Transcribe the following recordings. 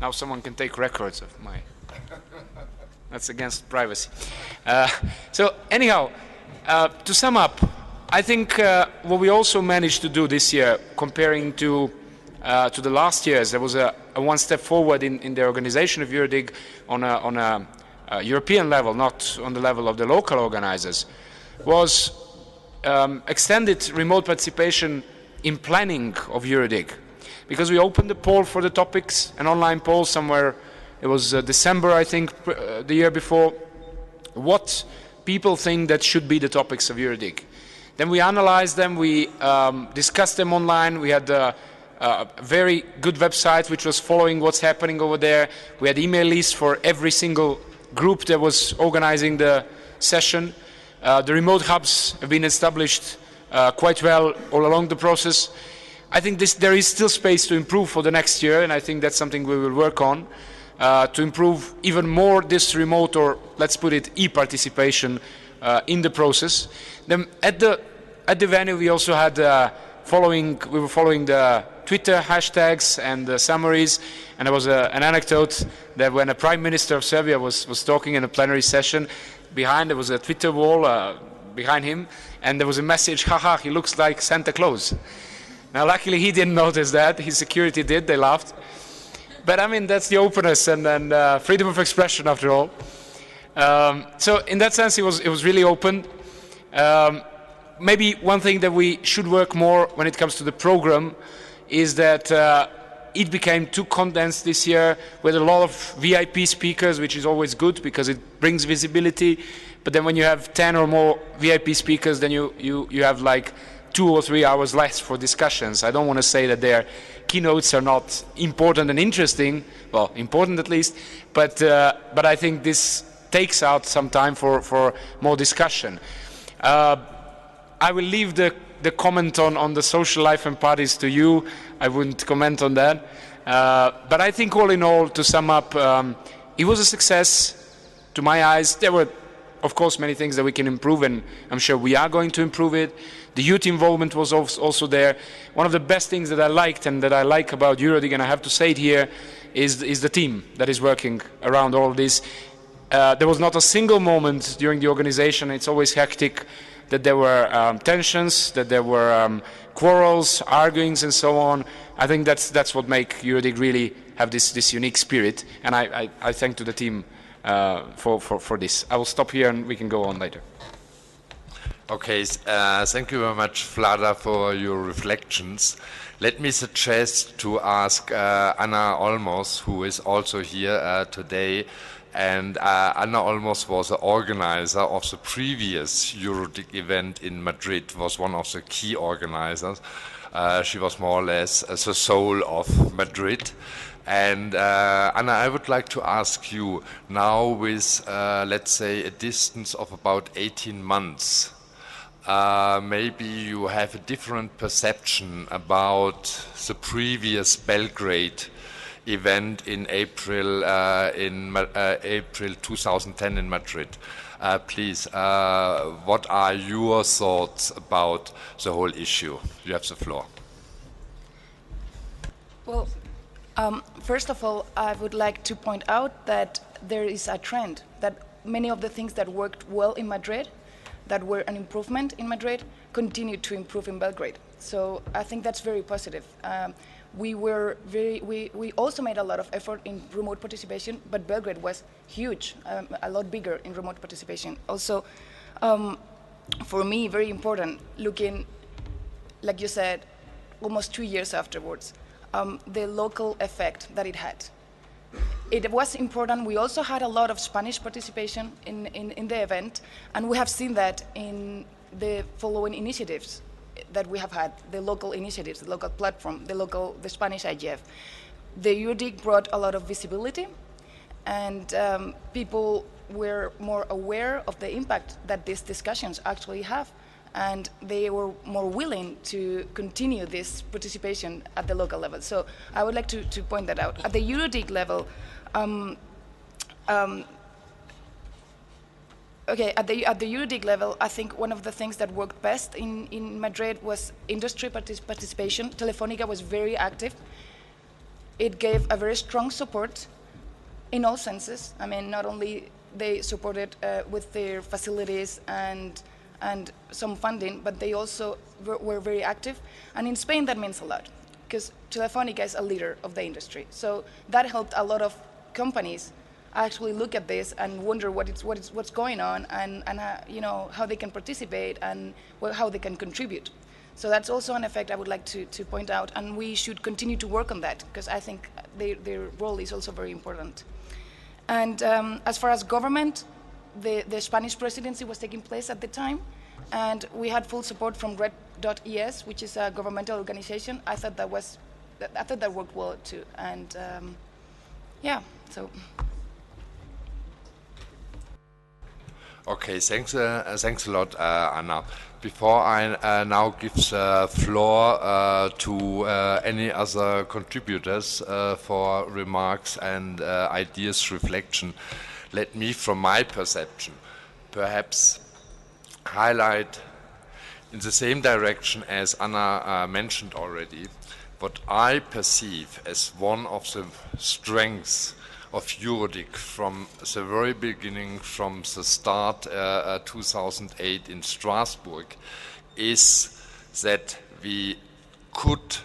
Now someone can take records of my... That's against privacy. So anyhow, to sum up, I think what we also managed to do this year, comparing to the last years, there was a one step forward in the organization of EuroDIG on a European level, not on the level of the local organizers, was extended remote participation in planning of EuroDIG. Because we opened the poll for the topics, an online poll somewhere, it was December, I think, the year before, what people think that should be the topics of EuroDIG. Then we analyzed them, we discussed them online, we had a very good website which was following what's happening over there. We had email lists for every single group that was organizing the session. The remote hubs have been established quite well all along the process. I think there is still space to improve for the next year, and I think that's something we will work on to improve even more this remote, or let's put it, e-participation in the process. Then at the venue we also had we were following the Twitter hashtags and the summaries, and there was an anecdote that when a Prime Minister of Serbia was talking in a plenary session, behind there was a Twitter wall behind him, and there was a message, haha, he looks like Santa Claus. Now luckily he didn't notice that, his security did, they laughed. But I mean, that's the openness and freedom of expression after all. So in that sense it was really open. Maybe one thing that we should work more when it comes to the program is that it became too condensed this year with a lot of VIP speakers, which is always good because it brings visibility. But then when you have 10 or more VIP speakers, then you have like 2 or 3 hours less for discussions. I don't want to say that their keynotes are not important and interesting, well, important at least, but I think this takes out some time for more discussion. I will leave the comment on the social life and parties to you. I wouldn't comment on that. But I think all in all, to sum up, it was a success to my eyes. There were, of course, many things that we can improve, and I'm sure we are going to improve it. The youth involvement was also there. One of the best things that I liked and that I like about EuroDIG, and I have to say it here, is the team that is working around all of this. There was not a single moment during the organization, it's always hectic, that there were tensions, that there were quarrels, arguings, and so on. I think that's what makes EuroDIG really have this unique spirit, and I thank to the team for this. I will stop here and we can go on later. Okay, thank you very much, Vlada, for your reflections. Let me suggest to ask Anna Olmos, who is also here today, and Anna Olmos was the organizer of the previous EuroDIG event in Madrid, was one of the key organizers. She was more or less the soul of Madrid. And Anna, I would like to ask you, now with, let's say, a distance of about 18 months, maybe you have a different perception about the previous Belgrade event in April 2010 in Madrid. Please, what are your thoughts about the whole issue? You have the floor. Well, first of all, I would like to point out that there is a trend that many of the things that worked well in Madrid, that were an improvement in Madrid, continue to improve in Belgrade. So I think that's very positive. We also made a lot of effort in remote participation, but Belgrade was huge, a lot bigger in remote participation. Also, for me, very important, looking, like you said, almost 2 years afterwards, the local effect that it had. It was important. We also had a lot of Spanish participation in the event, and we have seen that in the following initiatives that we have had, the local initiatives, the local platform, the Spanish IGF. The EuroDIG brought a lot of visibility, and people were more aware of the impact that these discussions actually have, and they were more willing to continue this participation at the local level. So I would like to point that out. At the EuroDIG level, at the EuroDIG level, I think one of the things that worked best in Madrid was industry participation. Telefónica was very active. it gave a very strong support in all senses. I mean, not only they supported with their facilities and some funding, but they also were very active. And in Spain, that means a lot, because Telefonica is a leader of the industry. So that helped a lot of companies actually look at this and wonder what's going on, and you know, how they can participate and how they can contribute. So that's also an effect I would like to point out, and we should continue to work on that, because I think their role is also very important. And as far as government, the Spanish presidency was taking place at the time, and we had full support from Red.es, which is a governmental organization. I thought that worked well too, and yeah, so. Okay, thanks a lot, Anna. Before I now give the floor to any other contributors for remarks and ideas, reflection, let me, from my perception, perhaps highlight in the same direction as Anna mentioned already, what I perceive as one of the strengths of EuroDIG from the very beginning, from the start 2008 in Strasbourg, is that we could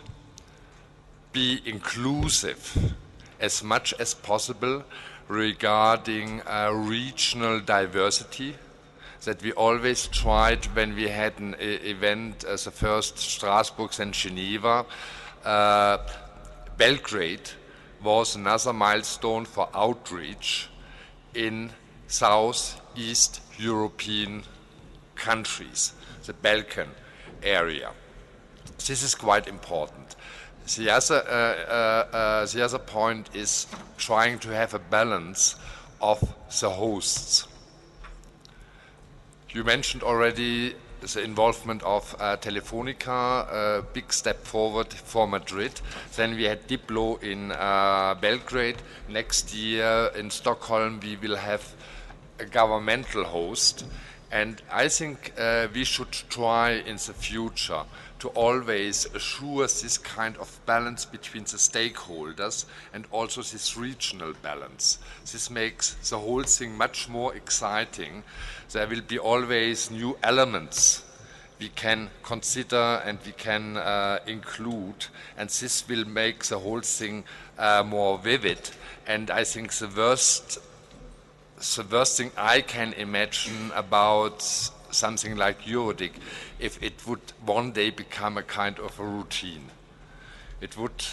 be inclusive as much as possible regarding regional diversity, that we always tried when we had an event as the first Strasbourg and Geneva. Belgrade was another milestone for outreach in Southeast European countries, the Balkan area. This is quite important. The other point is trying to have a balance of the hosts. You mentioned already the involvement of Telefonica, a big step forward for Madrid. Then we had Diplo in Belgrade. Next year in Stockholm we will have a governmental host. And I think we should try in the future to always assure this kind of balance between the stakeholders and also this regional balance. This makes the whole thing much more exciting. There will be always new elements we can consider and we can include, and this will make the whole thing more vivid. And I think the worst thing I can imagine about something like EuroDIG, if it would one day become a kind of a routine. It would,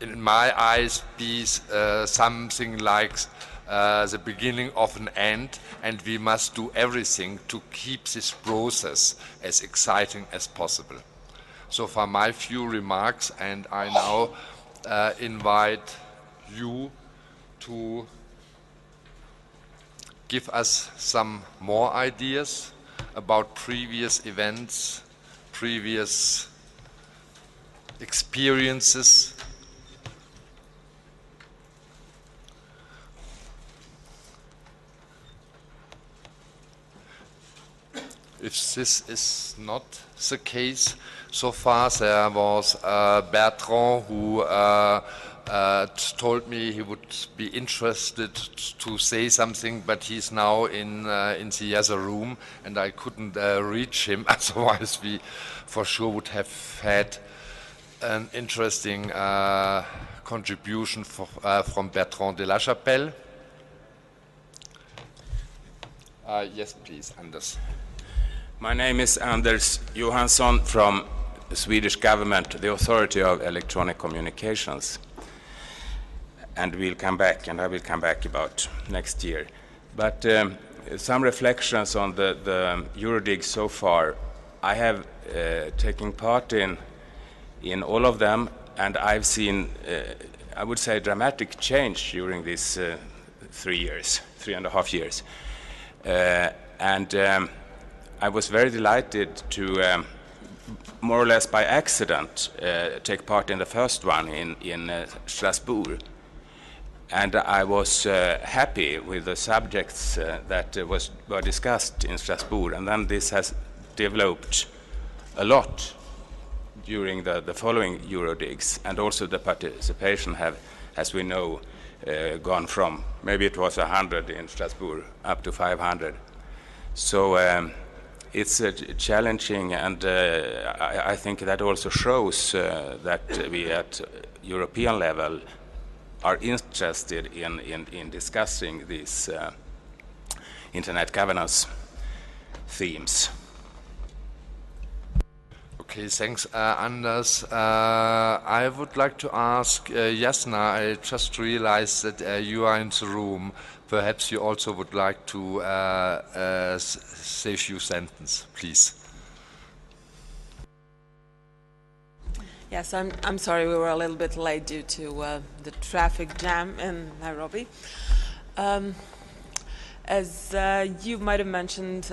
in my eyes, be something like the beginning of an end, and we must do everything to keep this process as exciting as possible. So far my few remarks, and I now invite you to give us some more ideas about previous events, previous experiences. If this is not the case, so far there was Bertrand who told me he would be interested to say something, but he's now in the other room and I couldn't reach him. Otherwise we for sure would have had an interesting contribution from Bertrand de la Chapelle. Yes, please, Anders. My name is Anders Johansson from the Swedish government, the Authority of Electronic Communications. And we'll come back, and I will come back about next year. But some reflections on the EuroDIG so far. I have taken part in all of them, and I've seen, I would say, dramatic change during these 3.5 years. I was very delighted to, more or less by accident, take part in the first one in Strasbourg. And I was happy with the subjects that were discussed in Strasbourg. And then this has developed a lot during the following EuroDIGs, and also the participation have, as we know, gone from, maybe it was 100 in Strasbourg up to 500. So it's challenging, and I think that also shows that we at European level are interested in discussing these internet governance themes. Okay, thanks, Anders. I would like to ask Jasna, I just realized that you are in the room. Perhaps you also would like to say a few sentences, please. Yes, I'm sorry we were a little bit late due to the traffic jam in Nairobi. As you might have mentioned,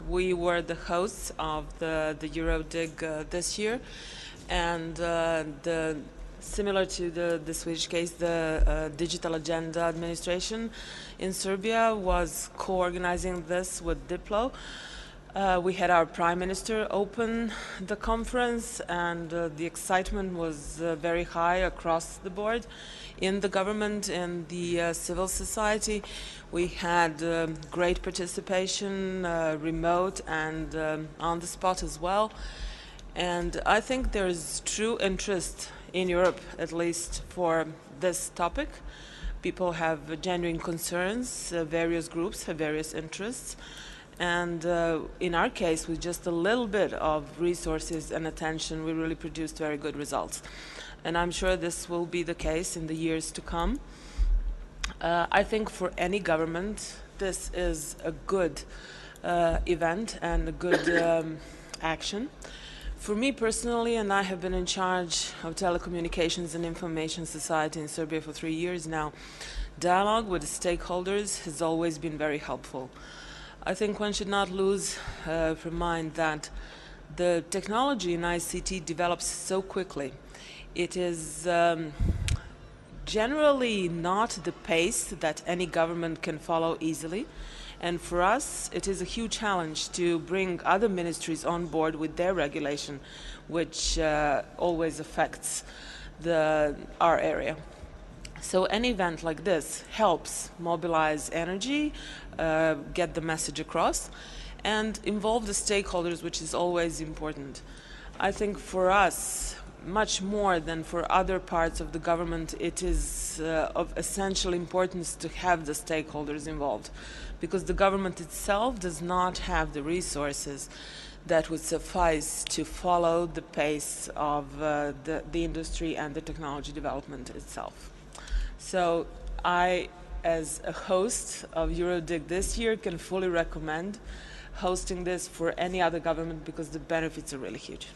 we were the hosts of the EuroDIG this year, and similar to the Swedish case, the Digital Agenda Administration in Serbia was co-organizing this with Diplo. We had our Prime Minister open the conference, and the excitement was very high across the board in the government and the civil society. We had great participation, remote and on the spot as well. And I think there is true interest in Europe, at least for this topic. People have genuine concerns, various groups have various interests. And in our case, with just a little bit of resources and attention, we really produced very good results. And I'm sure this will be the case in the years to come. I think for any government, this is a good event and a good action. For me personally, and I have been in charge of telecommunications and information society in Serbia for 3 years now, dialogue with the stakeholders has always been very helpful. I think one should not lose from mind that the technology in ICT develops so quickly. It is generally not the pace that any government can follow easily. And for us, it is a huge challenge to bring other ministries on board with their regulation, which always affects our area. So an event like this helps mobilize energy, get the message across, and involve the stakeholders, which is always important. I think for us, much more than for other parts of the government, it is of essential importance to have the stakeholders involved, because the government itself does not have the resources that would suffice to follow the pace of the industry and the technology development itself. So I, as a host of EuroDIG this year, can fully recommend hosting this for any other government because the benefits are really huge.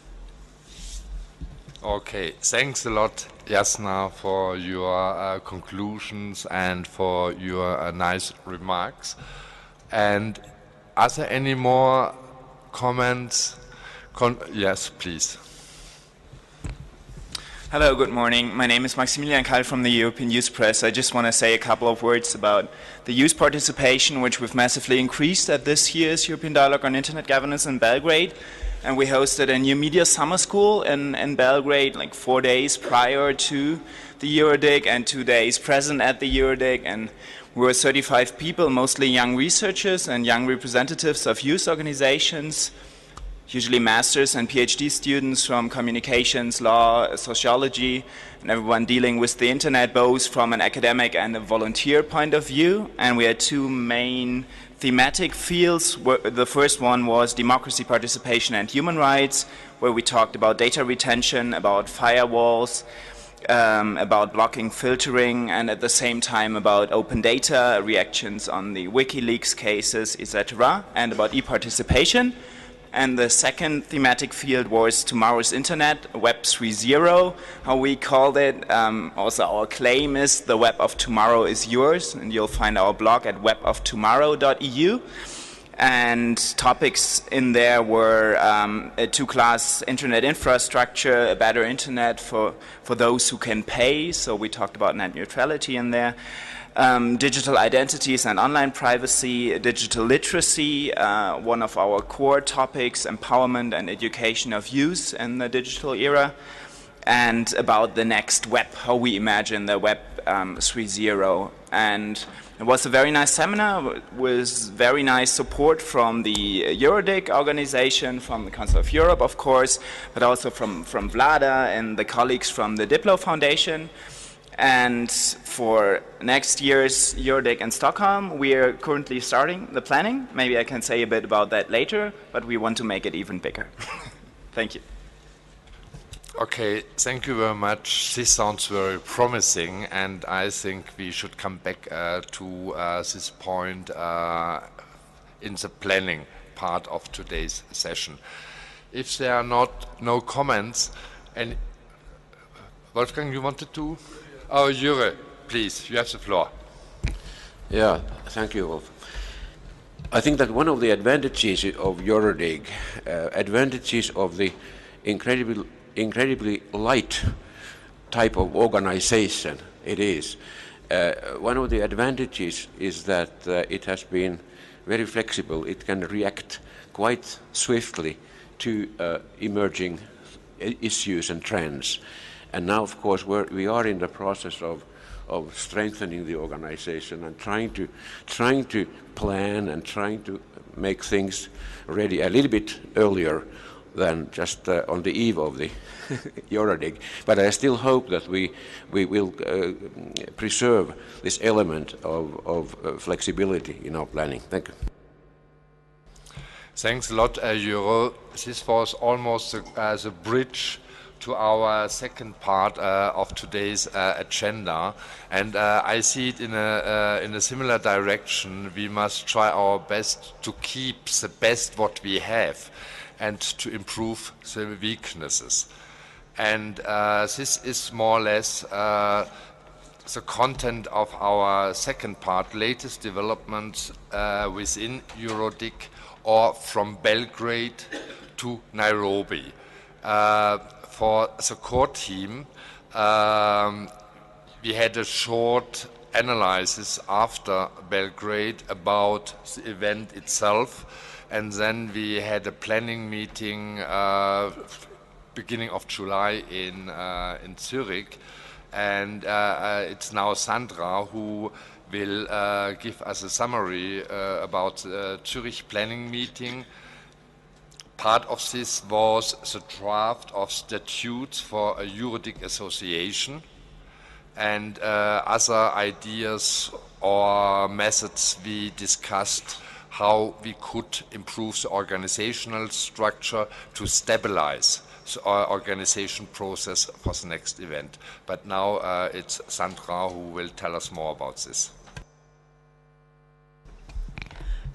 Okay, thanks a lot, Jasna, for your conclusions and for your nice remarks. And are there any more comments? Yes, please. Hello, good morning. My name is Maximilian Kall from the European Youth Press. I just want to say a couple of words about the youth participation, which we've massively increased at this year's European Dialogue on Internet Governance in Belgrade. And we hosted a new media summer school in Belgrade, like 4 days prior to the EuroDIG and 2 days present at the EuroDIG. And we were 35 people, mostly young researchers and young representatives of youth organizations, usually masters and PhD students from communications, law, sociology, and everyone dealing with the internet, both from an academic and a volunteer point of view. And we had two main thematic fields. The first one was democracy, participation, and human rights, where we talked about data retention, about firewalls, about blocking filtering, and at the same time about open data, reactions on the WikiLeaks cases, etc., and about e-participation. And the second thematic field was tomorrow's internet, Web 3.0, how we called it. Also our claim is the web of tomorrow is yours, and you'll find our blog at weboftomorrow.eu. And topics in there were a two-class internet infrastructure, a better internet for those who can pay, so we talked about net neutrality in there, digital identities and online privacy, digital literacy, one of our core topics, empowerment and education of youth in the digital era, and about the next web, how we imagine the web 3.0. And it was a very nice seminar with very nice support from the EuroDIG organization, from the Council of Europe, of course, but also from Vlada and the colleagues from the Diplo Foundation. And for next year's EuroDIG in Stockholm, we are currently starting the planning. Maybe I can say a bit about that later, but we want to make it even bigger. Thank you. Okay, thank you very much. This sounds very promising, and I think we should come back to this point in the planning part of today's session. If there are no comments, and Wolfgang, you wanted to? Oh, Jure, please, you have the floor. Yeah, thank you, Wolf. I think that one of the advantages of EuroDIG, advantages of the incredibly light type of organization it is. One of the advantages is that it has been very flexible. It can react quite swiftly to emerging issues and trends. And now, of course, we are in the process of strengthening the organization and trying to plan and trying to make things ready a little bit earlier than just on the eve of the EuroDIG. But I still hope that we will preserve this element of flexibility in our planning. Thank you. Thanks a lot, Euro. This was almost as a bridge to our second part of today's agenda, and I see it in a similar direction. We must try our best to keep the best what we have and to improve the weaknesses. And this is more or less the content of our second part, latest developments within EuroDIG or from Belgrade to Nairobi. For the core team, we had a short analysis after Belgrade about the event itself, and then we had a planning meeting beginning of July in Zurich, and it's now Sandra who will give us a summary about the Zurich planning meeting. Part of this was the draft of statutes for a EuroDIG association, and other ideas or methods we discussed how we could improve the organizational structure to stabilize the organization process for the next event. But now it's Sandra who will tell us more about this.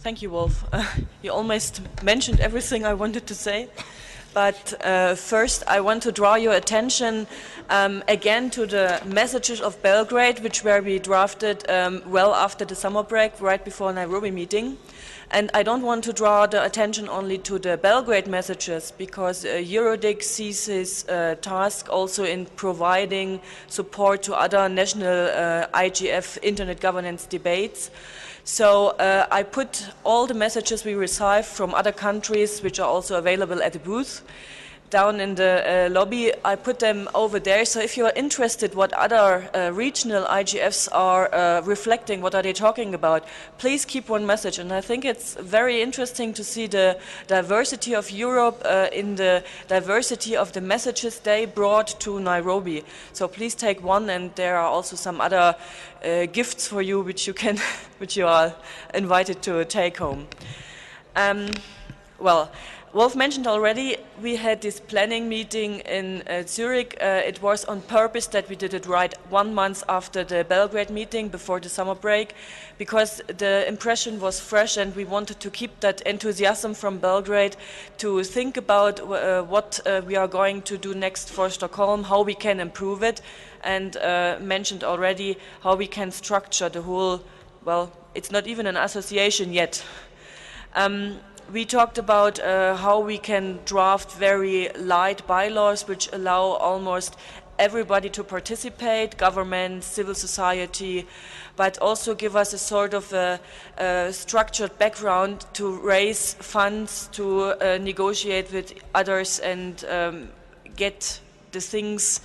Thank you, Wolf. You almost mentioned everything I wanted to say. But first, I want to draw your attention again to the messages of Belgrade, which were we drafted well after the summer break, right before Nairobi meeting. And I don't want to draw the attention only to the Belgrade messages, because EuroDIG sees its task also in providing support to other national IGF internet governance debates. So I put all the messages we receive from other countries, which are also available at the booth, down in the lobby. I put them over there. So if you are interested what other regional IGFs are reflecting, what are they talking about, please keep one message. And I think it's very interesting to see the diversity of Europe in the diversity of the messages they brought to Nairobi. So please take one, and there are also some other gifts for you which you can, which you are invited to take home. Well, Wolf mentioned already, we had this planning meeting in Zurich. It was on purpose that we did it right 1 month after the Belgrade meeting, before the summer break, because the impression was fresh and we wanted to keep that enthusiasm from Belgrade to think about what we are going to do next for Stockholm, how we can improve it, and mentioned already how we can structure the whole, well, it's not even an association yet. We talked about how we can draft very light bylaws which allow almost everybody to participate, government, civil society, but also give us a sort of a structured background to raise funds, to negotiate with others and get the things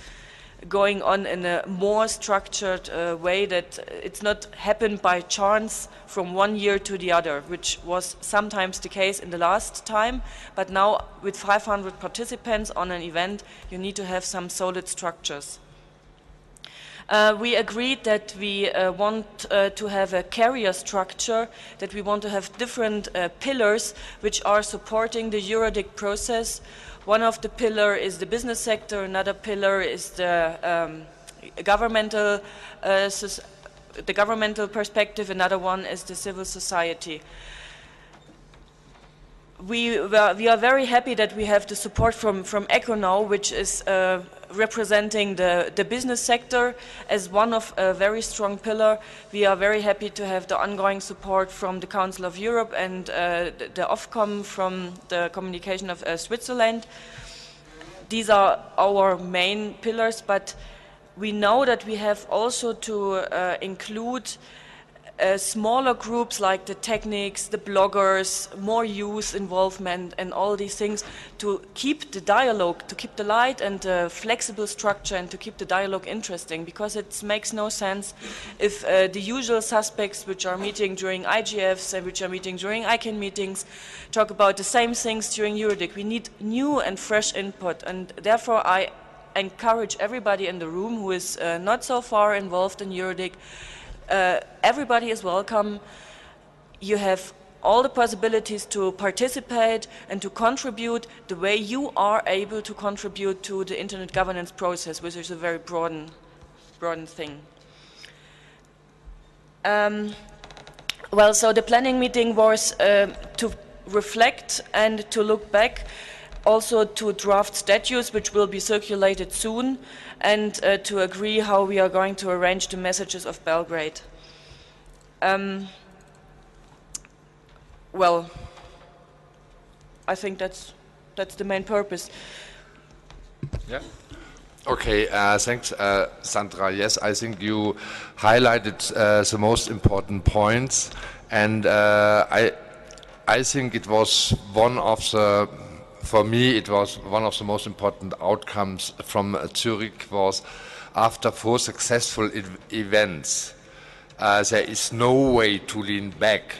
going on in a more structured way, that it's not happened by chance from one year to the other, which was sometimes the case in the last time, but now with 500 participants on an event, you need to have some solid structures. We agreed that we want to have a carrier structure, that we want to have different pillars which are supporting the EuroDIG process. One of the pillars is the business sector, another pillar is the governmental perspective, another one is the civil society. We are very happy that we have the support from ECHO now, which is representing the business sector as one of a very strong pillar. We are very happy to have the ongoing support from the Council of Europe and the Ofcom from the Communication of Switzerland. These are our main pillars, but we know that we have also to include smaller groups like the technics, the bloggers, more youth involvement and all these things to keep the dialogue, to keep the light and the flexible structure and to keep the dialogue interesting, because it makes no sense if the usual suspects which are meeting during IGFs and which are meeting during ICANN meetings talk about the same things during EuroDIG. We need new and fresh input, and therefore I encourage everybody in the room who is not so far involved in EuroDIG. Everybody is welcome. You have all the possibilities to participate and to contribute the way you are able to contribute to the internet governance process, which is a very broad thing. Well, so the planning meeting was to reflect and to look back, also to draft statutes which will be circulated soon, and to agree how we are going to arrange the messages of Belgrade. Well, I think that's the main purpose. Yeah. Okay, thanks, Sandra. Yes, I think you highlighted the most important points, and I think it was one of the, for me, it was one of the most important outcomes from Zurich was after 4 successful events, there is no way to lean back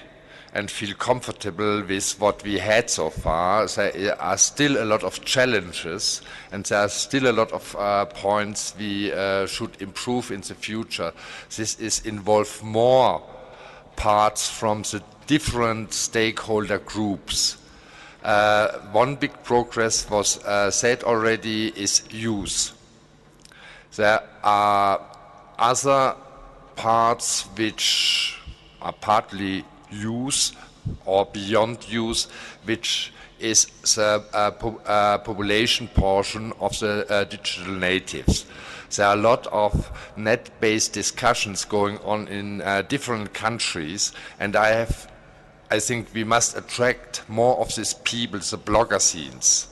and feel comfortable with what we had so far. There are still a lot of challenges and there are still a lot of points we should improve in the future. This is involve more parts from the different stakeholder groups. One big progress was said already is use. There are other parts which are partly use or beyond use, which is the population portion of the digital natives. There are a lot of net-based discussions going on in different countries, and I think we must attract more of these people, the blogger scenes,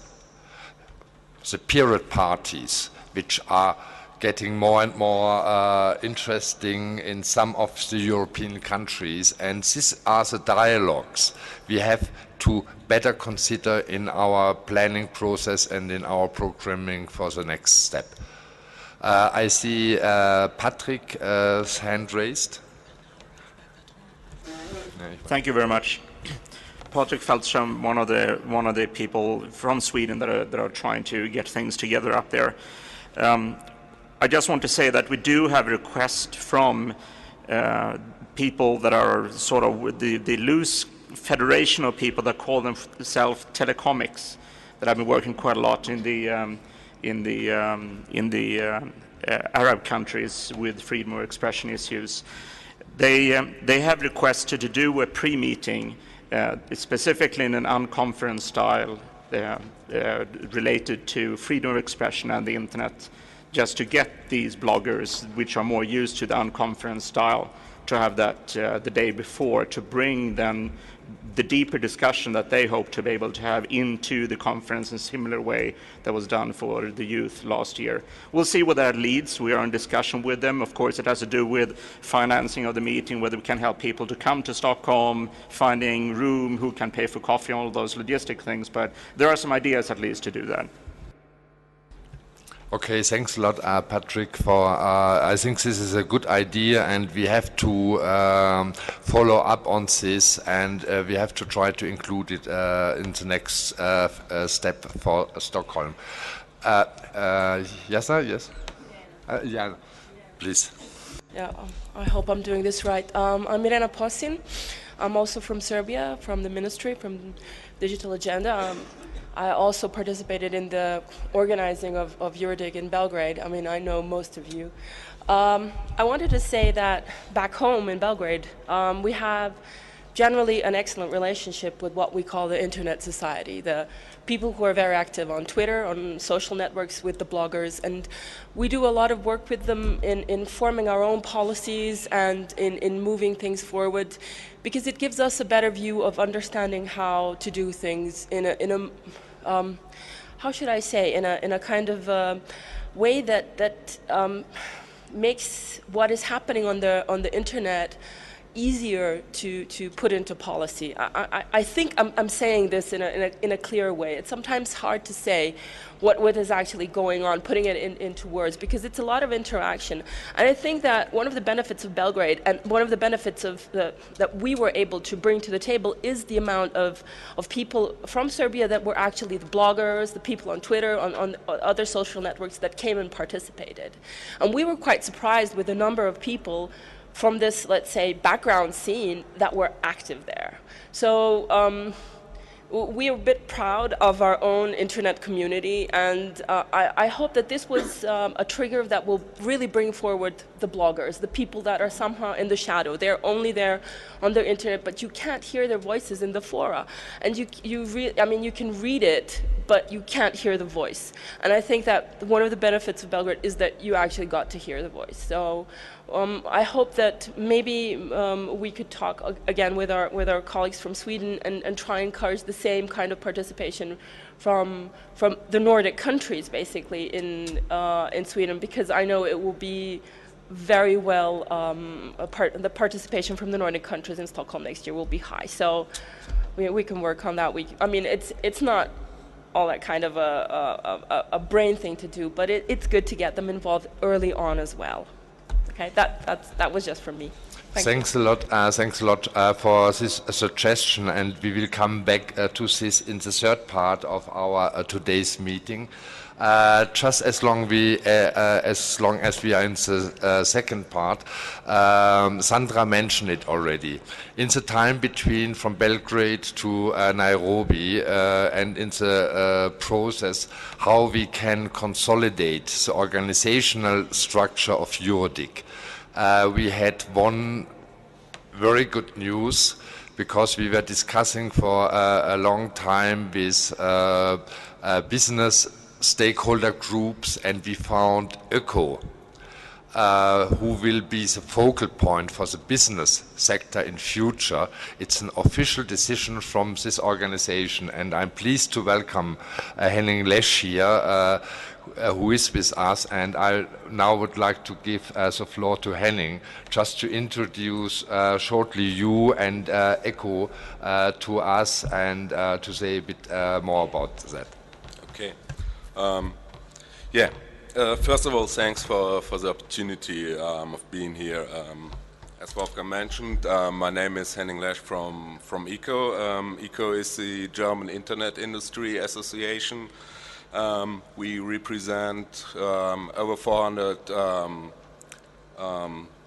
the period parties, which are getting more and more interesting in some of the European countries. And these are the dialogues we have to better consider in our planning process and in our programming for the next step. I see Patrick's hand raised. Thank you very much. Patrick Feldström, one of the people from Sweden that are trying to get things together up there. I just want to say that we do have requests from people that are sort of the loose federation of people that call themselves telecomics, that have been working quite a lot in the Arab countries with freedom of expression issues. They have requested to do a pre-meeting, specifically in an unconference style, related to freedom of expression and the internet, just to get these bloggers, which are more used to the unconference style, to have that the day before, to bring them the deeper discussion that they hope to be able to have into the conference in a similar way that was done for the youth last year. We'll see where that leads. We are in discussion with them. Of course, it has to do with financing of the meeting, whether we can help people to come to Stockholm, finding room, who can pay for coffee, all those logistic things. But there are some ideas at least to do that. Okay, thanks a lot, Patrick. I think this is a good idea, and we have to follow up on this, and we have to try to include it in the next step for Stockholm. Yes, sir? Yes? Yeah, please. Yeah, I hope I'm doing this right. I'm Irena Posin. I'm also from Serbia, from the ministry, from Digital Agenda. I also participated in the organizing of EuroDIG in Belgrade. I mean, I know most of you. I wanted to say that back home in Belgrade, we have generally an excellent relationship with what we call the Internet Society, the people who are very active on Twitter, on social networks, with the bloggers. And we do a lot of work with them in forming our own policies and in moving things forward, because it gives us a better view of understanding how to do things in a how should I say, in a kind of way that makes what is happening on the internet easier to put into policy. I think I'm saying this in a clear way. It's sometimes hard to say what is actually going on, putting it into words, because it's a lot of interaction. And I think that one of the benefits of Belgrade, and one of the benefits of that we were able to bring to the table, is the amount of people from Serbia that were actually the bloggers, the people on Twitter, on other social networks that came and participated. And we were quite surprised with the number of people from this, let's say, background scene that were active there. So we are a bit proud of our own internet community, and I hope that this was a trigger that will really bring forward the bloggers, the people that are somehow in the shadow. They're only there on the internet, but you can't hear their voices in the fora. And I mean, you can read it, but you can't hear the voice. And I think that one of the benefits of Belgrade is that you actually got to hear the voice. So I hope that maybe we could talk again with our colleagues from Sweden and try and encourage the same kind of participation from the Nordic countries, basically, in Sweden, because I know it will be very well, the participation from the Nordic countries in Stockholm next year will be high. So we can work on that. I mean, it's not all that kind of a brain thing to do, but it's good to get them involved early on as well. Okay, that was just from me. Thanks a lot. Thanks a lot for this suggestion, and we will come back to this in the third part of our today's meeting. Just as long as we are in the second part, Sandra mentioned it already. In the time between from Belgrade to Nairobi, and in the process, how we can consolidate the organizational structure of EuroDIG. We had one very good news, because we were discussing for a long time with business stakeholder groups, and we found ECO, who will be the focal point for the business sector in future. It's an official decision from this organization, and I'm pleased to welcome Henning Lesch here, who is with us, and I now would like to give the floor to Henning, just to introduce shortly you and ECO to us, and to say a bit more about that. Okay. First of all, thanks for the opportunity of being here. As Wolfgang mentioned, my name is Henning Lesch from ECO. ECO is the German Internet Industry Association. We represent over 400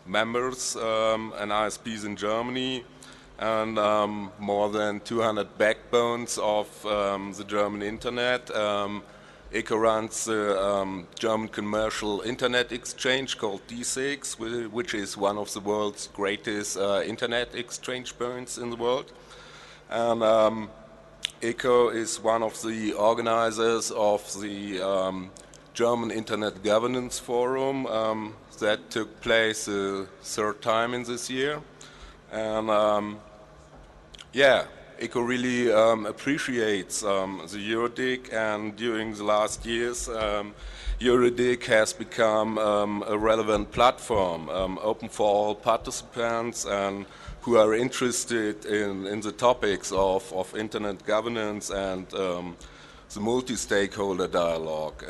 members and ISPs in Germany, and more than 200 backbones of the German Internet. ECO runs the German commercial internet exchange called D6, which is one of the world's greatest internet exchange points in the world. And ECO is one of the organizers of the German Internet Governance Forum that took place the third time in this year. And ECO really appreciates the EuroDIG, and during the last years, EuroDIG has become a relevant platform, open for all participants and who are interested in the topics of internet governance and the multi-stakeholder dialogue.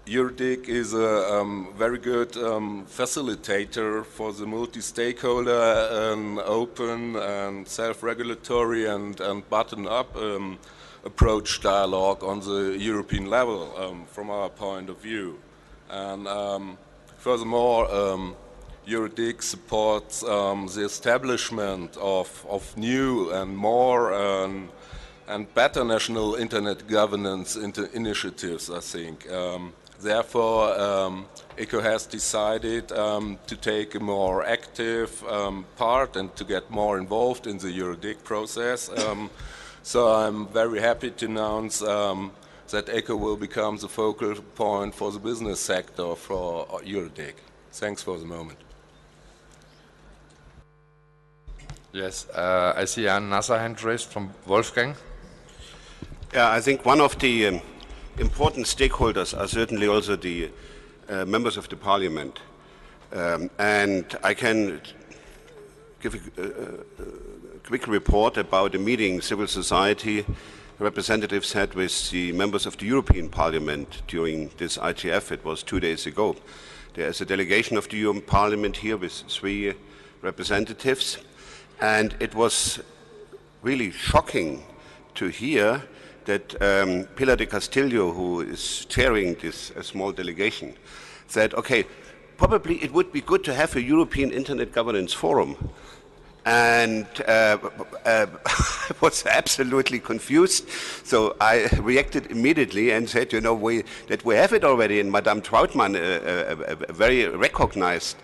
EuroDIG is a very good facilitator for the multi-stakeholder, open and self-regulatory and button-up approach dialogue on the European level from our point of view. And furthermore, EuroDIG supports the establishment of new and more and better national internet governance initiatives, I think. Therefore, ECO has decided to take a more active part and to get more involved in the EuroDIG process. So I'm very happy to announce that ECO will become the focal point for the business sector for EuroDIG. Thanks for the moment. Yes, I see another hand raised from Wolfgang. Yeah, I think one of the important stakeholders are certainly also the members of the parliament. And I can give a quick report about a meeting civil society representatives had with the members of the European Parliament during this IGF. It was 2 days ago. There is a delegation of the European Parliament here with 3 representatives, and it was really shocking to hear that Pilar de Castillo, who is chairing this small delegation, said, okay, probably it would be good to have a European Internet Governance Forum. And I was absolutely confused. So I reacted immediately and said, you know, that we have it already. And Madame Trautmann, a very recognized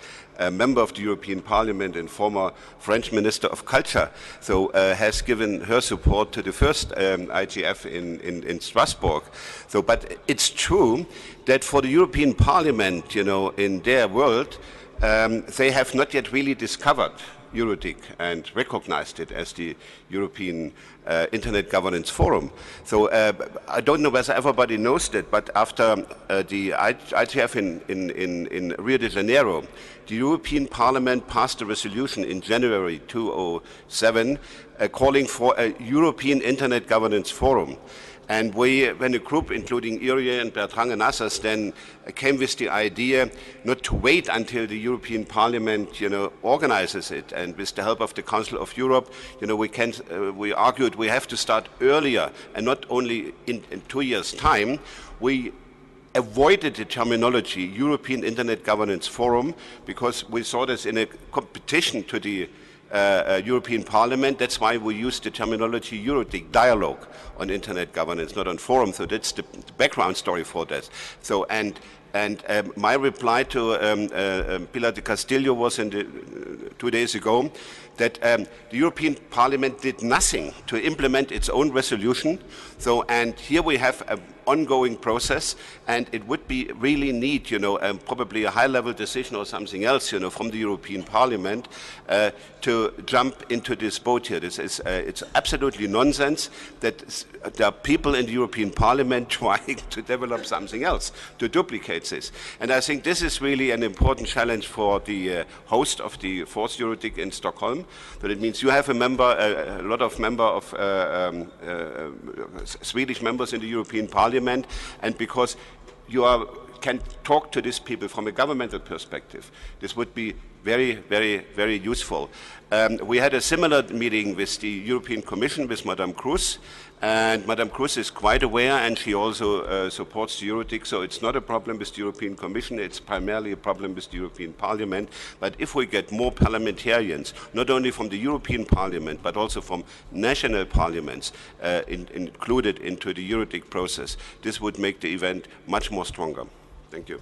member of the European Parliament and former French Minister of Culture, so has given her support to the first IGF in Strasbourg. So, but it's true that for the European Parliament, you know, in their world, they have not yet really discovered EuroDIG and recognized it as the European Internet Governance Forum. So I don't know whether everybody knows that, but after the IGF in Rio de Janeiro, the European Parliament passed a resolution in January 2007 calling for a European Internet Governance Forum. And we, when a group, including Iri and Bertrand and others, then came with the idea not to wait until the European Parliament, you know, organizes it. And with the help of the Council of Europe, you know, we argued we have to start earlier, and not only in 2 years' time. We avoided the terminology European Internet Governance Forum because we saw this in a competition to the European Parliament. That's why we use the terminology EuroDIG, dialogue on internet governance, not on forum. So that's the background story for that. So and my reply to Pilar de Castillo was 2 days ago that the European Parliament did nothing to implement its own resolution. So, and here we have an ongoing process, and it would be really neat, you know, probably a high-level decision or something else, you know, from the European Parliament to jump into this boat here. This is it's absolutely nonsense that there are people in the European Parliament trying to develop something else to duplicate this. And I think this is really an important challenge for the host of the 4th EuroDIG in Stockholm. So that means you have a member, a lot of Swedish members in the European Parliament, and because you can talk to these people from a governmental perspective, this would be very, very, very useful. We had a similar meeting with the European Commission with Madame Kroes, and Madame Kroes is quite aware, and she also supports the EuroDIG, so it's not a problem with the European Commission, it's primarily a problem with the European Parliament. But if we get more parliamentarians, not only from the European Parliament, but also from national parliaments included into the EuroDIG process, this would make the event much more stronger. Thank you.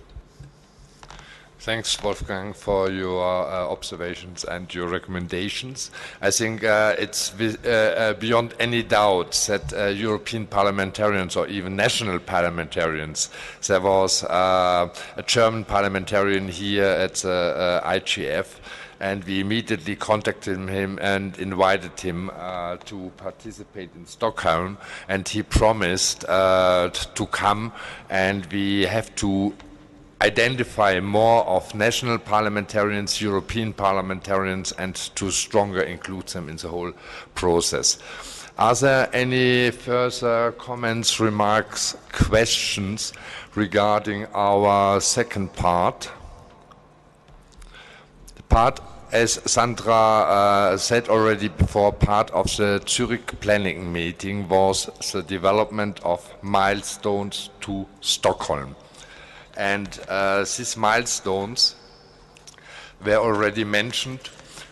Thanks, Wolfgang, for your observations and your recommendations. I think it's beyond any doubt that European parliamentarians or even national parliamentarians, there was a German parliamentarian here at the IGF, and we immediately contacted him and invited him to participate in Stockholm, and he promised to come, and we have to identify more of national parliamentarians, European parliamentarians, and to stronger include them in the whole process. Are there any further comments, remarks, questions regarding our second part? The part, as Sandra said already before, part of the Zurich planning meeting was the development of milestones to Stockholm. And these milestones were already mentioned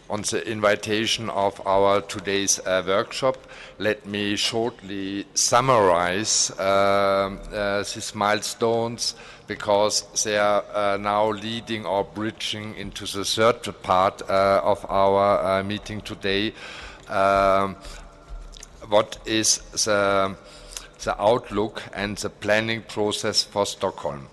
on the invitation of our today's workshop. Let me shortly summarize these milestones, because they are now leading or bridging into the third part of our meeting today. What is the outlook and the planning process for Stockholm?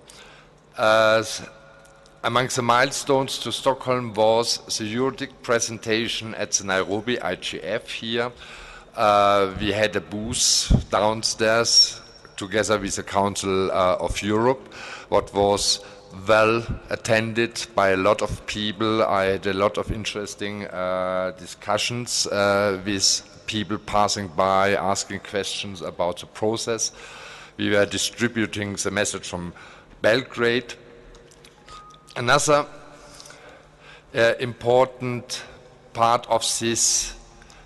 Among the milestones to Stockholm was the EuroDIG presentation at the Nairobi IGF here. We had a booth downstairs together with the Council of Europe, what was well attended by a lot of people. I had a lot of interesting discussions with people passing by, asking questions about the process. We were distributing the message from Belgrade. Another important part of this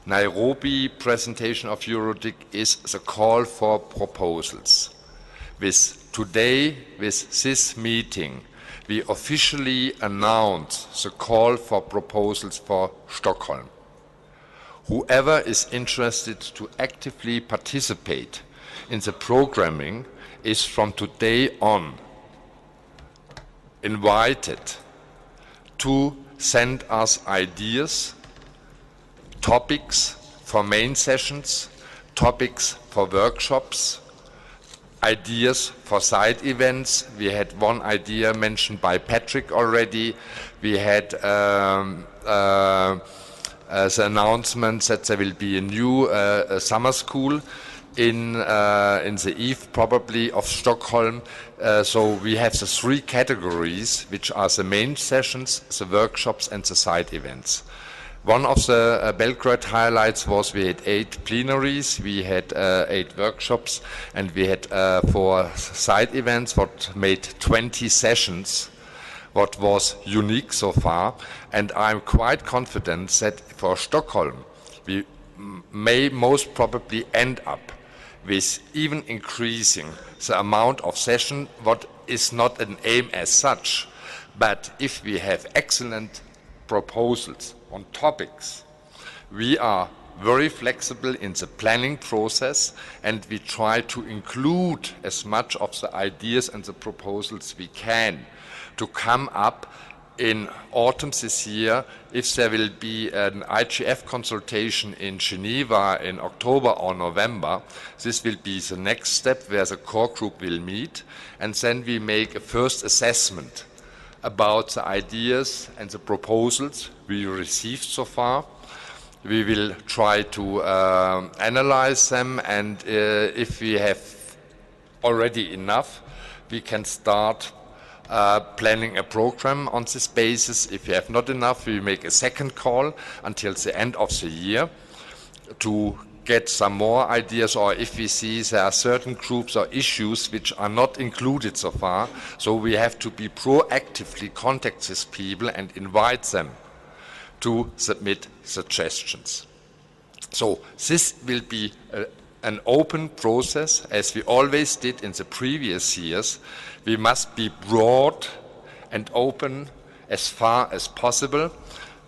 Nairobi presentation of EuroDIG is the call for proposals. Today, with this meeting, we officially announce the call for proposals for Stockholm. Whoever is interested to actively participate in the programming is from today on invited to send us ideas, topics for main sessions, topics for workshops, ideas for side events. We had one idea mentioned by Patrick already. We had the announcement that there will be a new summer school in the eve probably of Stockholm. So we have the three categories, which are the main sessions, the workshops and the side events. One of the Belgrade highlights was we had 8 plenaries, we had 8 workshops, and we had 4 side events, what made 20 sessions, what was unique so far. And I'm quite confident that for Stockholm, we may most probably end up with even increasing the amount of session, what is not an aim as such. But if we have excellent proposals on topics, we are very flexible in the planning process, and we try to include as much of the ideas and the proposals we can to come up in autumn this year. If there will be an IGF consultation in Geneva in October or November, this will be the next step where the core group will meet, and then we make a first assessment about the ideas and the proposals we received so far. We will try to analyze them, and if we have already enough, we can start planning a program on this basis. If we have not enough, we make a second call until the end of the year to get some more ideas, or if we see there are certain groups or issues which are not included so far, so we have to be proactively contact these people and invite them to submit suggestions. So this will be an open process, as we always did in the previous years. We must be broad and open as far as possible,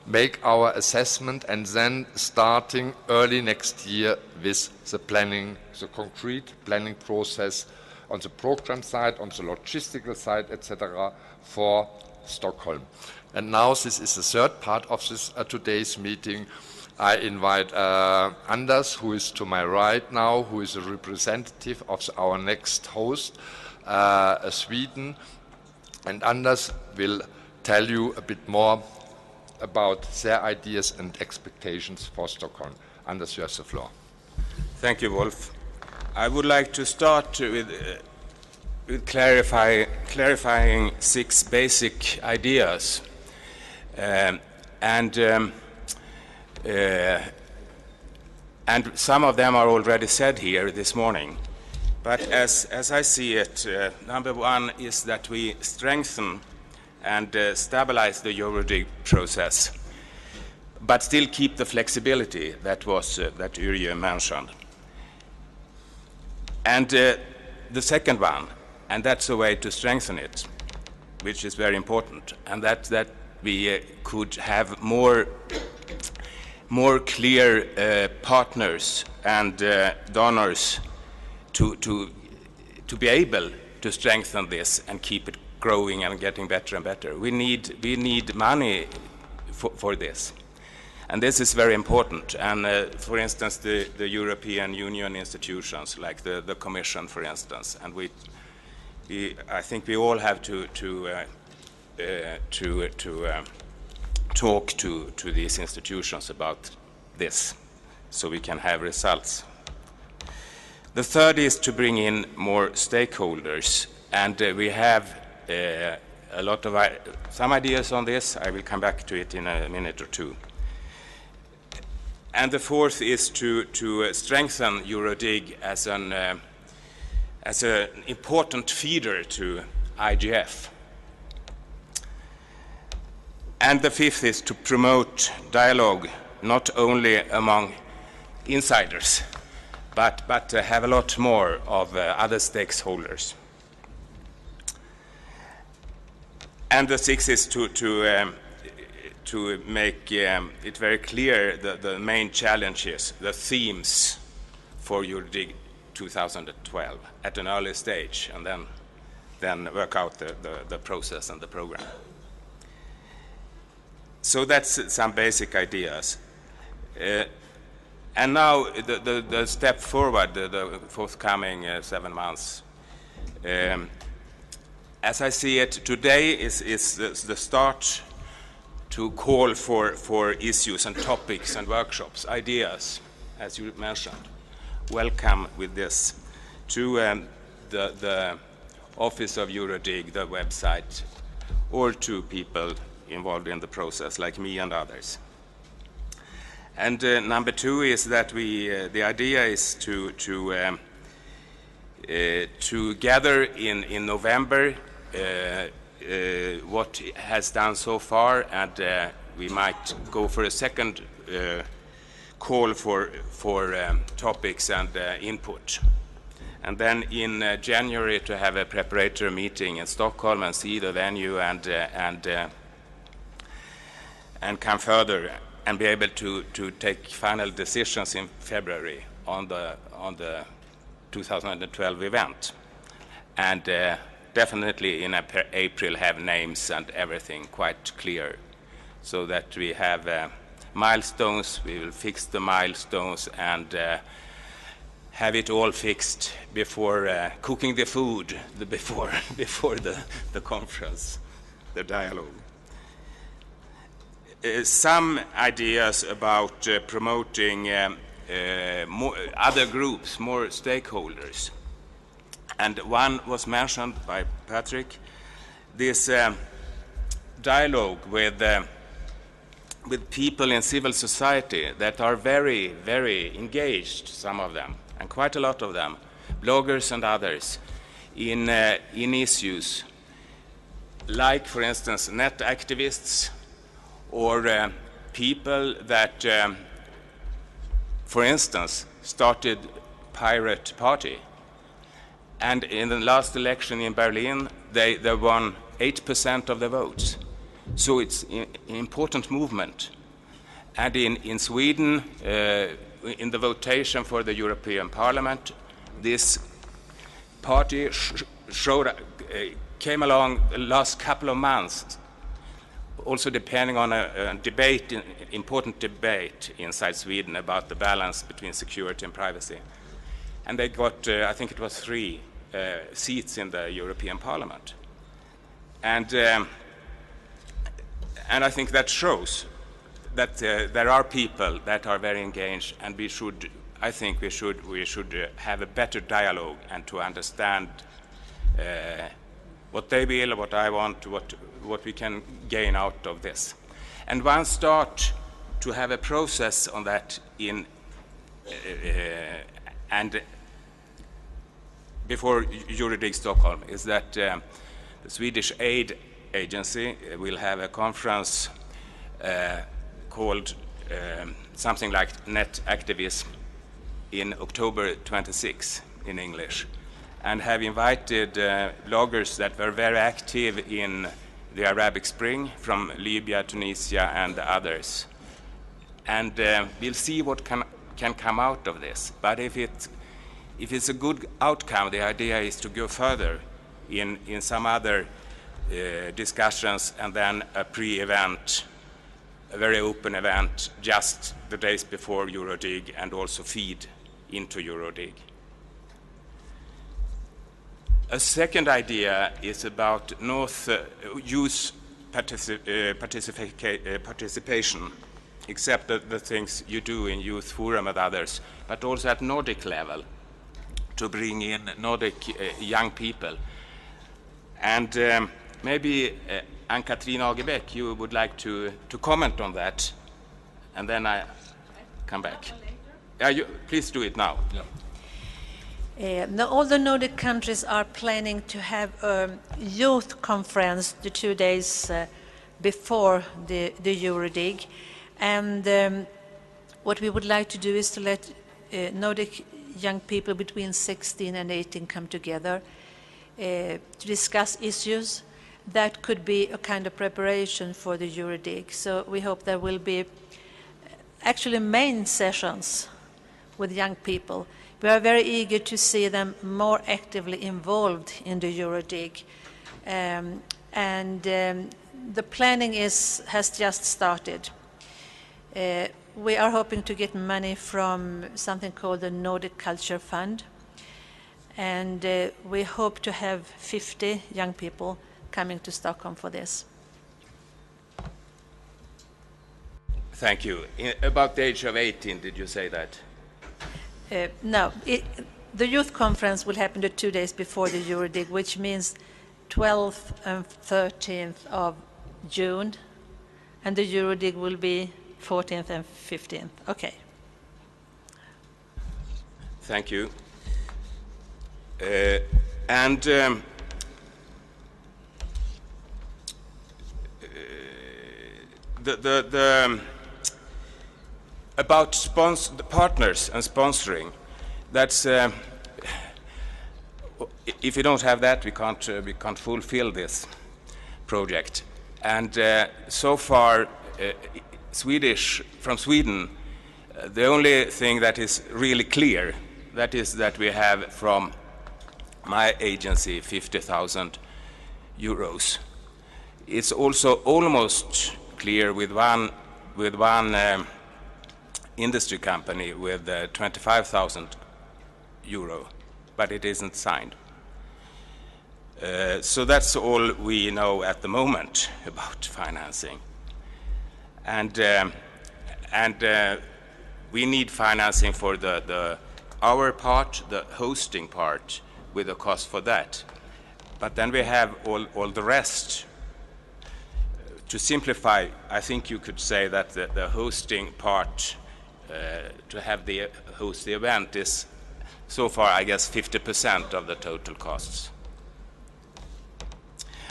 make our assessment, and then starting early next year with the planning, the concrete planning process on the program side, on the logistical side, etc., for Stockholm. And now this is the third part of this today's meeting. I invite Anders, who is to my right now, who is a representative of our next host, Sweden. And Anders will tell you a bit more about their ideas and expectations for Stockholm. Anders, you have the floor. Thank you, Wolf. I would like to start with clarifying 6 basic ideas. And some of them are already said here this morning. But as I see it, number 1 is that we strengthen and stabilize the EuroDIG process, but still keep the flexibility that Yrjö mentioned. And the second one, and that's a way to strengthen it, which is very important, and that we could have more clear partners and donors to be able to strengthen this and keep it growing and getting better and better. We need money for this, and this is very important. And for instance, the European Union institutions, like the Commission, for instance, and I think we all have to talk to these institutions about this, so we can have results. The third is to bring in more stakeholders, and we have a lot of some ideas on this. I will come back to it in a minute or two. And the fourth is to strengthen EuroDIG as an important feeder to IGF. And the fifth is to promote dialogue, not only among insiders, but have a lot more of other stakeholders. And the sixth is to make it very clear the main challenges, the themes for EuroDIG 2012 at an early stage, and then work out the process and the program. So that's some basic ideas. And now the step forward, the forthcoming 7 months. As I see it, today is the start to call for issues and topics and workshops, ideas, as you mentioned. Welcome with this to the office of EuroDIG, the website, or to people involved in the process, like me and others. And number 2 is that the idea is to gather in November what has done so far, and we might go for a second call for topics and input. And then in January to have a preparatory meeting in Stockholm and see the venue and come further and be able to take final decisions in February on the 2012 event. And definitely in April have names and everything quite clear, so that we have milestones. We will fix the milestones and have it all fixed before cooking the food, before the conference, the dialogue. Some ideas about promoting other groups, more stakeholders. And one was mentioned by Patrick, this dialogue with people in civil society that are very, very engaged, some of them, and quite a lot of them, bloggers and others, in issues like, for instance, net activists, or people that, for instance, started Pirate Party. And in the last election in Berlin, they won 8% of the votes. So it's an important movement. And in Sweden, in the votation for the European Parliament, this party came along the last couple of months also depending on a debate, important debate inside Sweden about the balance between security and privacy. And they got, I think it was 3 seats in the European Parliament. And I think that shows that there are people that are very engaged, and we should, I think we should have a better dialogue and to understand what they will, what I want, what we can gain out of this. And one start to have a process on that in and before EuroDIG Stockholm is that the Swedish aid agency will have a conference called something like Net Activism in October 26 in English, and have invited bloggers that were very active in the Arabic Spring from Libya, Tunisia, and others. And we'll see what can come out of this. But if it's a good outcome, the idea is to go further in some other discussions, and then a pre-event, a very open event, just the days before EuroDIG, and also feed into EuroDIG. A second idea is about youth participation, except the things you do in Youth Forum and others, but also at Nordic level, to bring in Nordic young people. And maybe Ann-Katrin Agebeck, you would like to comment on that, and then I come back. Please do it now. Yeah. All the Nordic countries are planning to have a youth conference the 2 days before the EuroDIG. And what we would like to do is to let Nordic young people between 16 and 18 come together to discuss issues that could be a kind of preparation for the EuroDIG. So we hope there will be actually main sessions with young people. We are very eager to see them more actively involved in the EuroDIG. The planning has just started. We are hoping to get money from something called the Nordic Culture Fund. And we hope to have 50 young people coming to Stockholm for this. Thank you. About the age of 18, did you say that? No, the youth conference will happen the 2 days before the EuroDIG, which means 12th and 13th of June, and the EuroDIG will be 14th and 15th. Okay. Thank you. About the partners and sponsoring, that's if we don't have that, we can't fulfill this project. And so far, from Sweden, the only thing that is really clear, that is that we have from my agency 50,000 euros. It's also almost clear with one industry company with 25,000 euro, but it isn't signed. So that's all we know at the moment about financing. And we need financing for our part, the hosting part, with a cost for that. But then we have all the rest. To simplify, I think you could say that the hosting part, to have the host the event, is so far, I guess, 50% of the total costs.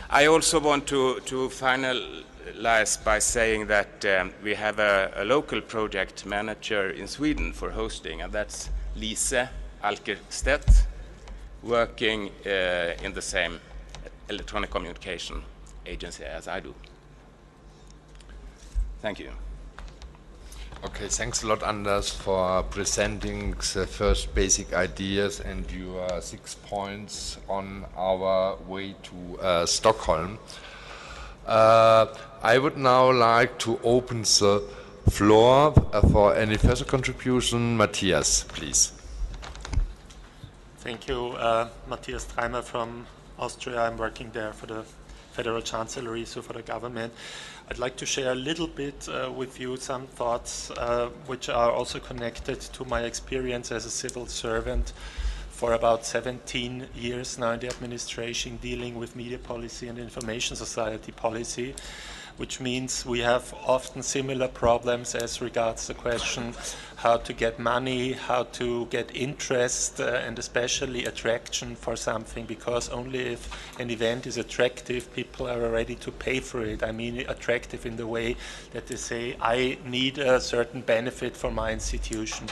I also want to finalize by saying that we have a local project manager in Sweden for hosting, and that's Lise Alkerstedt, working in the same electronic communication agency as I do. Thank you. Okay, thanks a lot, Anders, for presenting the first basic ideas and your 6 points on our way to Stockholm. I would now like to open the floor for any further contribution. Matthias, please. Thank you. Matthias Treimer from Austria. I'm working there for the Federal Chancellery, so for the government. I'd like to share a little bit with you some thoughts which are also connected to my experience as a civil servant for about 17 years now in the administration, dealing with media policy and information society policy, which means we have often similar problems as regards the question how to get money, how to get interest, and especially attraction for something, because only if an event is attractive, people are ready to pay for it. I mean attractive in the way that they say, I need a certain benefit for my institution.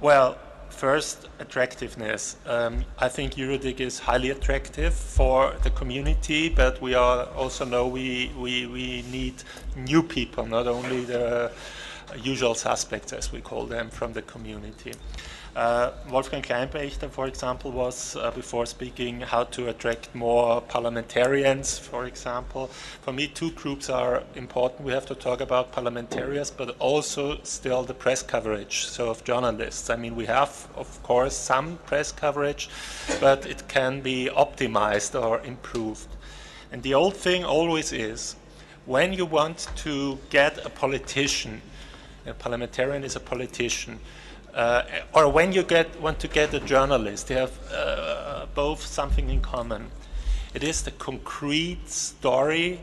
Well, first, attractiveness. I think EuroDIG is highly attractive for the community, but we also know we need new people, not only the usual suspects, as we call them, from the community. Wolfgang Kleinpächter, for example, was before speaking how to attract more parliamentarians, for example. For me, two groups are important. We have to talk about parliamentarians, but also still the press coverage, so of journalists. I mean, we have, of course, some press coverage, but it can be optimized or improved. And the old thing always is, when you want to get a politician, a parliamentarian is a politician, or when you want to get a journalist, they have both something in common. It is the concrete story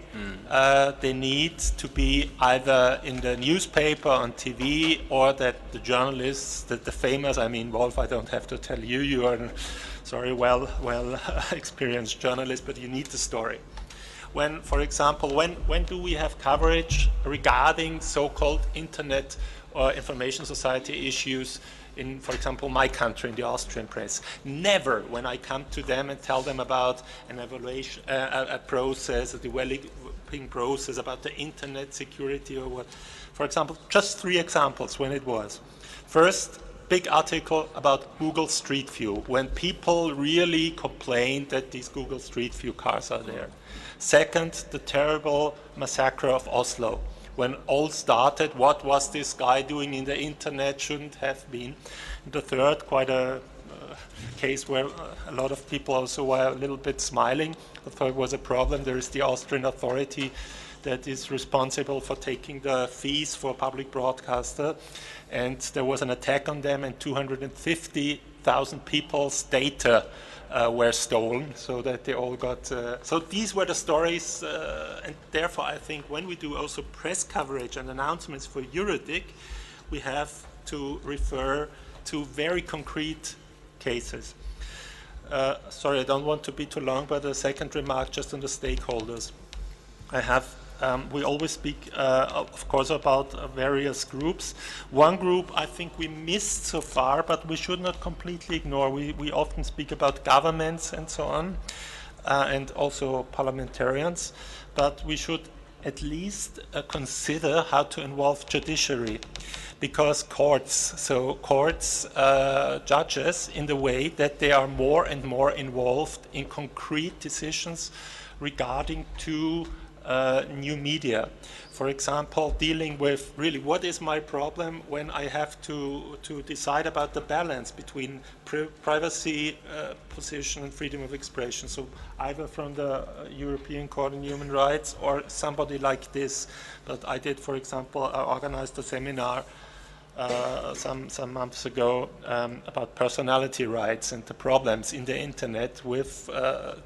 they need to be either in the newspaper, on TV, or that the journalists, the famous, I mean, Wolf, I don't have to tell you, you are, sorry, well experienced journalist, but you need the story. When, for example, when do we have coverage regarding so-called internet or information society issues in, for example, my country, in the Austrian press? Never, when I come to them and tell them about an evaluation, a process, a developing process about the internet security or what. For example, just 3 examples when it was. First, big article about Google Street View, when people really complained that these Google Street View cars are there. Second, the terrible massacre of Oslo. When all started, what was this guy doing in the internet, shouldn't have been. And the third, quite a case where a lot of people also were a little bit smiling. I thought it was a problem. There is the Austrian authority that is responsible for taking the fees for public broadcaster. And there was an attack on them, and 250,000 people's data were stolen, so that they all got... so these were the stories, and therefore I think when we do also press coverage and announcements for EuroDIG, we have to refer to very concrete cases. Sorry, I don't want to be too long, but a second remark just on the stakeholders. I have we always speak, of course, about various groups. One group I think we missed so far, but we should not completely ignore. We often speak about governments and so on, and also parliamentarians, but we should at least consider how to involve judiciary, because courts, judges, in the way that they are more and more involved in concrete decisions regarding to new media. For example, dealing with really what is my problem when I have to decide about the balance between privacy position and freedom of expression. So either from the European Court on Human Rights or somebody like this. But I did, for example, I organized a seminar some months ago about personality rights and the problems in the internet with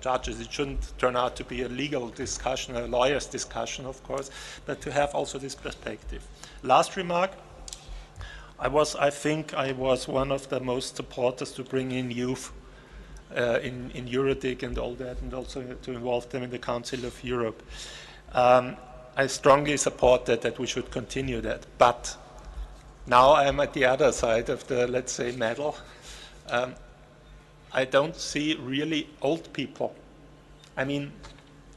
judges. It shouldn't turn out to be a legal discussion, a lawyer's discussion, of course, but to have also this perspective. Last remark, I think I was one of the most supporters to bring in youth in EuroDIG and all that, and also to involve them in the Council of Europe. I strongly support that we should continue that, but now I am at the other side of the, let's say, medal. I don't see really old people. I mean,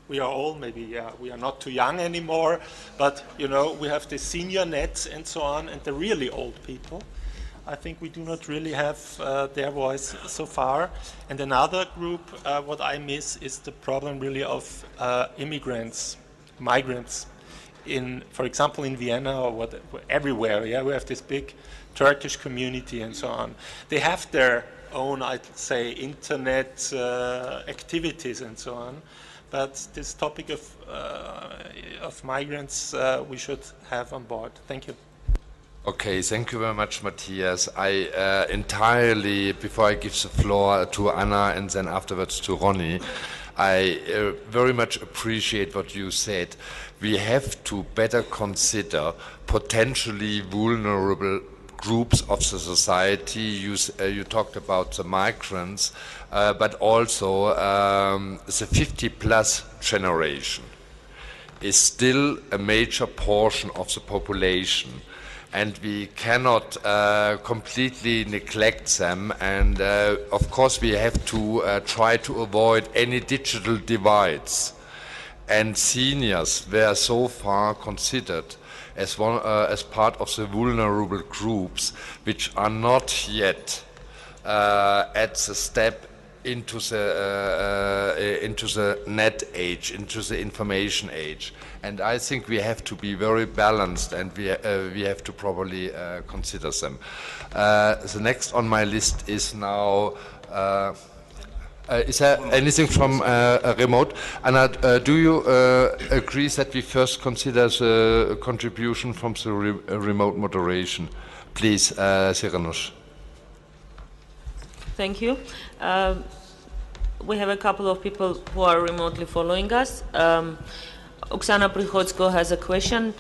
we are all maybe, we are not too young anymore, but, you know, we have the senior nets and so on, and the really old people. I think we do not really have their voice so far. And another group, what I miss is the problem really of immigrants, migrants. For example, in Vienna or everywhere, yeah, we have this big Turkish community and so on. They have their own, I'd say, internet activities and so on. But this topic of migrants we should have on board. Thank you. Okay, thank you very much, Matthias. I entirely, before I give the floor to Anna and then afterwards to Ronnie, I very much appreciate what you said. We have to better consider potentially vulnerable groups of the society. You talked about the migrants, but also the 50-plus generation is still a major portion of the population. And we cannot completely neglect them. And of course, we have to try to avoid any digital divides. And seniors were so far considered as part of the vulnerable groups, which are not yet at the step into the net age, into the information age. And I think we have to be very balanced, and we have to properly consider them. The next on my list is now, is there anything from remote? Anna, do you agree that we first consider the contribution from the remote moderation? Please, Cyrinusz. Thank you. We have a couple of people who are remotely following us. Oksana Prihodsko has a question.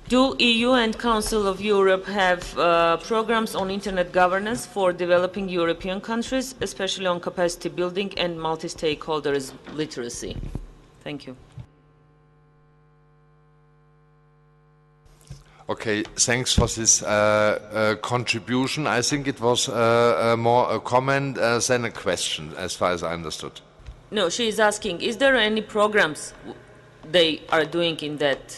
Do EU and Council of Europe have programs on internet governance for developing European countries, especially on capacity building and multi-stakeholders literacy? Thank you. Okay, thanks for this contribution. I think it was more a comment than a question, as far as I understood. No, she is asking, is there any programs they are doing in that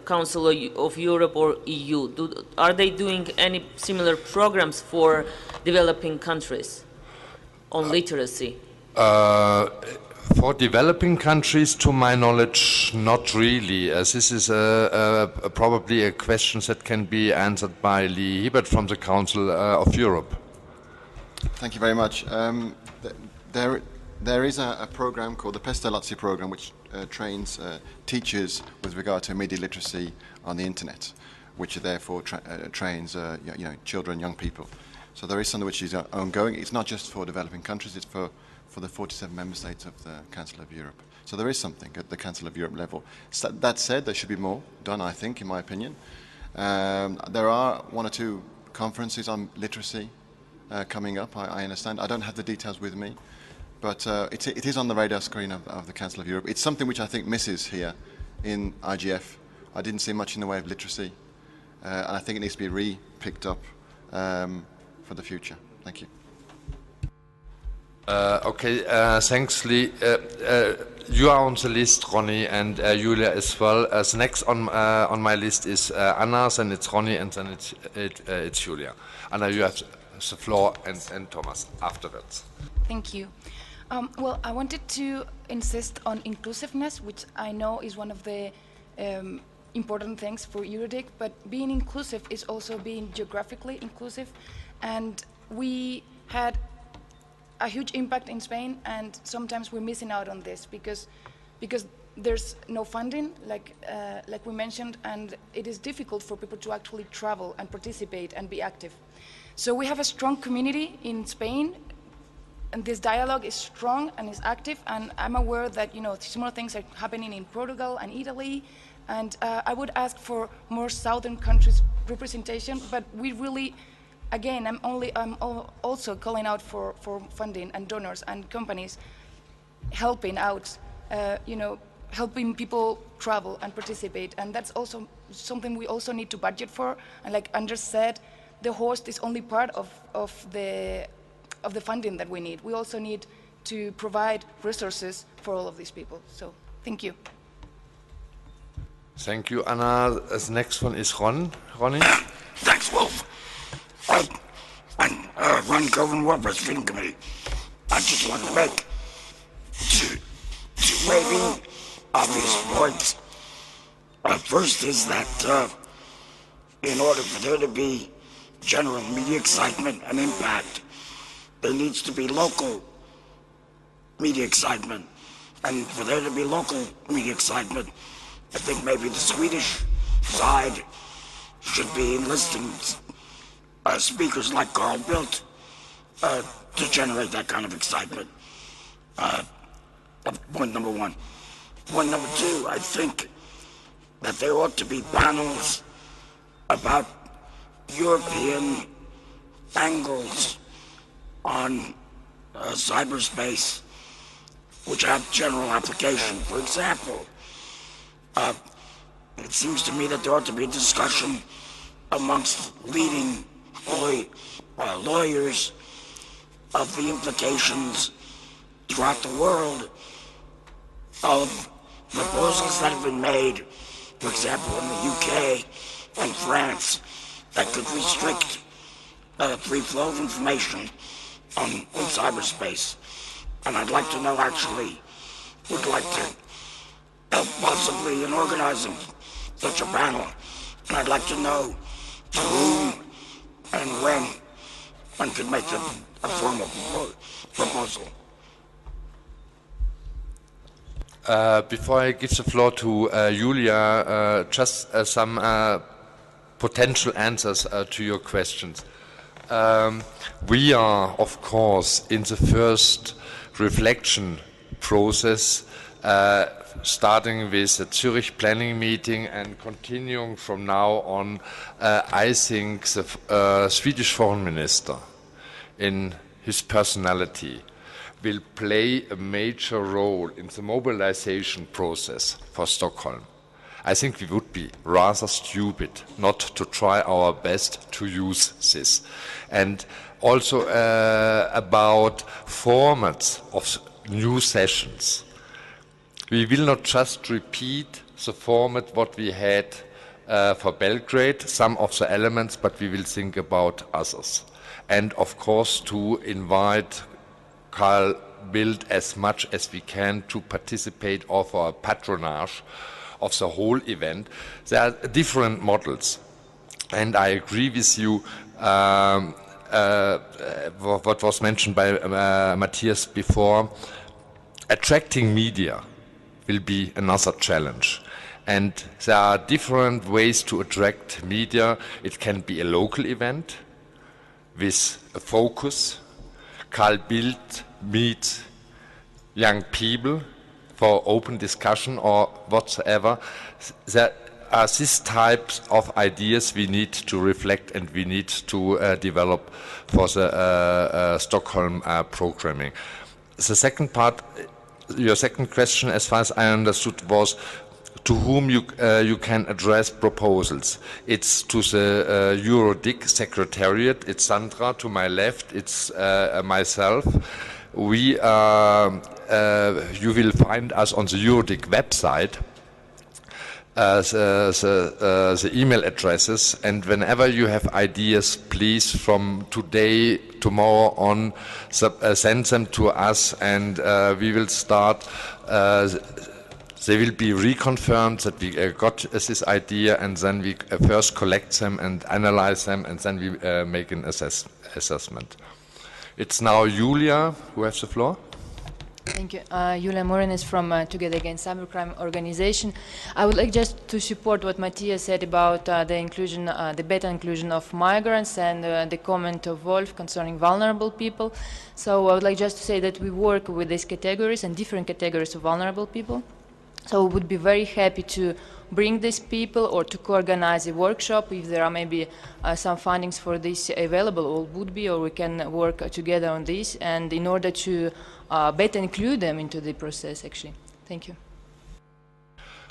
Council of Europe or EU? Are they doing any similar programs for developing countries on literacy? For developing countries, to my knowledge, not really. This is probably a question that can be answered by Lee Hibbert from the Council of Europe. Thank you very much. There is a program called the Pestalozzi program, which trains teachers with regard to media literacy on the internet, which therefore trains children, young people. So there is something which is ongoing. It's not just for developing countries, it's for the 47 member states of the Council of Europe. So there is something at the Council of Europe level. So that said, there should be more done, I think, in my opinion. There are one or two conferences on literacy coming up, I understand. I don't have the details with me, but it is on the radar screen of the Council of Europe. It's something which I think misses here in IGF. I didn't see much in the way of literacy, and I think it needs to be re-picked up for the future. Thank you. Okay, thanks, Lee. You are on the list, Ronnie, and Julia as well. The next on my list is Anna, then it's Ronnie, and then it's Julia. Anna, you have the floor, and Thomas afterwards. Thank you. Well, I wanted to insist on inclusiveness, which I know is one of the important things for EuroDIG, but being inclusive is also being geographically inclusive, and we had a huge impact in Spain, and sometimes we're missing out on this because there's no funding, like we mentioned, and it is difficult for people to actually travel and participate and be active. So we have a strong community in Spain, and this dialogue is strong and is active, and I'm aware that similar things are happening in Portugal and Italy, and I would ask for more southern countries representation, but we really, again, I'm also calling out for funding and donors and companies helping out, helping people travel and participate, and that's also something we also need to budget for. And like Anders said, the host is only part of the funding that we need. We also need to provide resources for all of these people. So, thank you. Thank you, Anna. The next one is Ronnie. Thanks, Wolf. Eindhoven War Breastfeeding Committee. I just want to make two maybe obvious points. First is that in order for there to be general media excitement and impact, there needs to be local media excitement. And for there to be local media excitement, I think maybe the Swedish side should be enlisting speakers like Carl Bildt to generate that kind of excitement. Point number one. Point number two, I think that there ought to be panels about European angles on cyberspace which have general application. For example, it seems to me that there ought to be a discussion amongst leading lawyers of the implications throughout the world of proposals that have been made, for example, in the UK and France, that could restrict free flow of information in cyberspace. And I'd like to know, actually, would like to help possibly in organizing such a panel. And I'd like to know to whom and when one could make a formal proposal. Before I give the floor to Julia, just some potential answers to your questions. We are, of course, in the first reflection process, starting with the Zurich planning meeting and continuing from now on. I think the Swedish foreign minister, in his personality, will play a major role in the mobilization process for Stockholm. I think we would be rather stupid not to try our best to use this. And also about formats of new sessions. We will not just repeat the format what we had for Belgrade, some of the elements, but we will think about others. And of course to invite Carl Bildt as much as we can to participate of our patronage of the whole event. There are different models, and I agree with you what was mentioned by Matthias before. Attracting media will be another challenge, and there are different ways to attract media. It can be a local event with a focus. Carl Bildt meets young people for open discussion or whatsoever. There are these types of ideas we need to reflect and we need to develop for the Stockholm programming. The second part, your second question, as far as I understood, was to whom you can address proposals. It's to the EuroDIG Secretariat. It's Sandra to my left. It's myself. You will find us on the EuroDIG website, the email addresses, and whenever you have ideas, please from today, tomorrow on, send them to us, and we will start. They will be reconfirmed that we got this idea, and then we first collect them and analyze them, and then we make an assessment. It's now Julia who has the floor. Thank you. Julia Morin is from Together Against Cybercrime organization. I would like just to support what Matthias said about the inclusion, the better inclusion of migrants, and the comment of Wolf concerning vulnerable people. So I would like just to say that we work with these categories and different categories of vulnerable people. So we would be very happy to bring these people or to co-organize a workshop if there are maybe some fundings for this available, or would be, or we can work together on this, and in order to better include them into the process, actually. Thank you.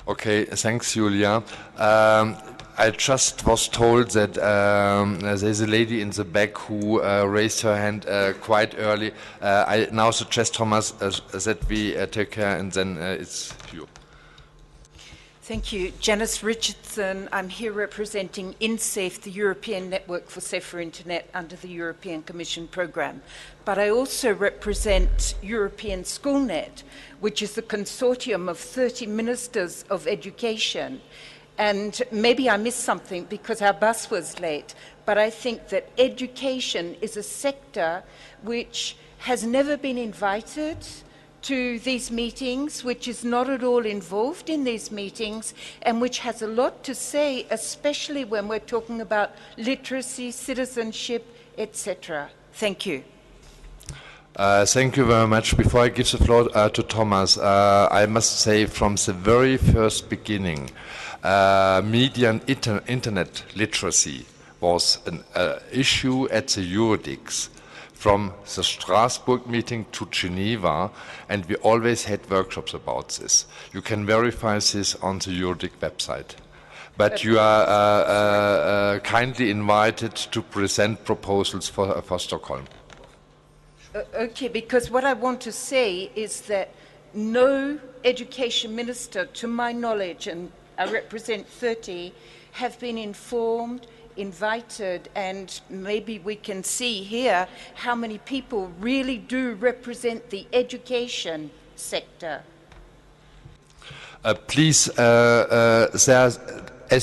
Okay, thanks, Julia. I just was told that there's a lady in the back who raised her hand quite early. I now suggest, Thomas, that we take her, and then it's you. Thank you. Janice Richardson. I'm here representing INSAFE, the European Network for Safer Internet under the European Commission programme. But I also represent European SchoolNet, which is a consortium of 30 ministers of education. And maybe I missed something because our bus was late, but I think that education is a sector which has never been invited to these meetings, which is not at all involved in these meetings, and which has a lot to say, especially when we're talking about literacy, citizenship, etc. Thank you. Thank you very much. Before I give the floor to Thomas, I must say from the very first beginning, media and internet literacy was an issue at the EuroDIGs. From the Strasbourg meeting to Geneva, and we always had workshops about this. You can verify this on the EuroDIG website. But you are kindly invited to present proposals for Stockholm. Okay, because what I want to say is that no education minister, to my knowledge, and I represent 30, have been informed, invited, and maybe we can see here how many people really do represent the education sector. Please, as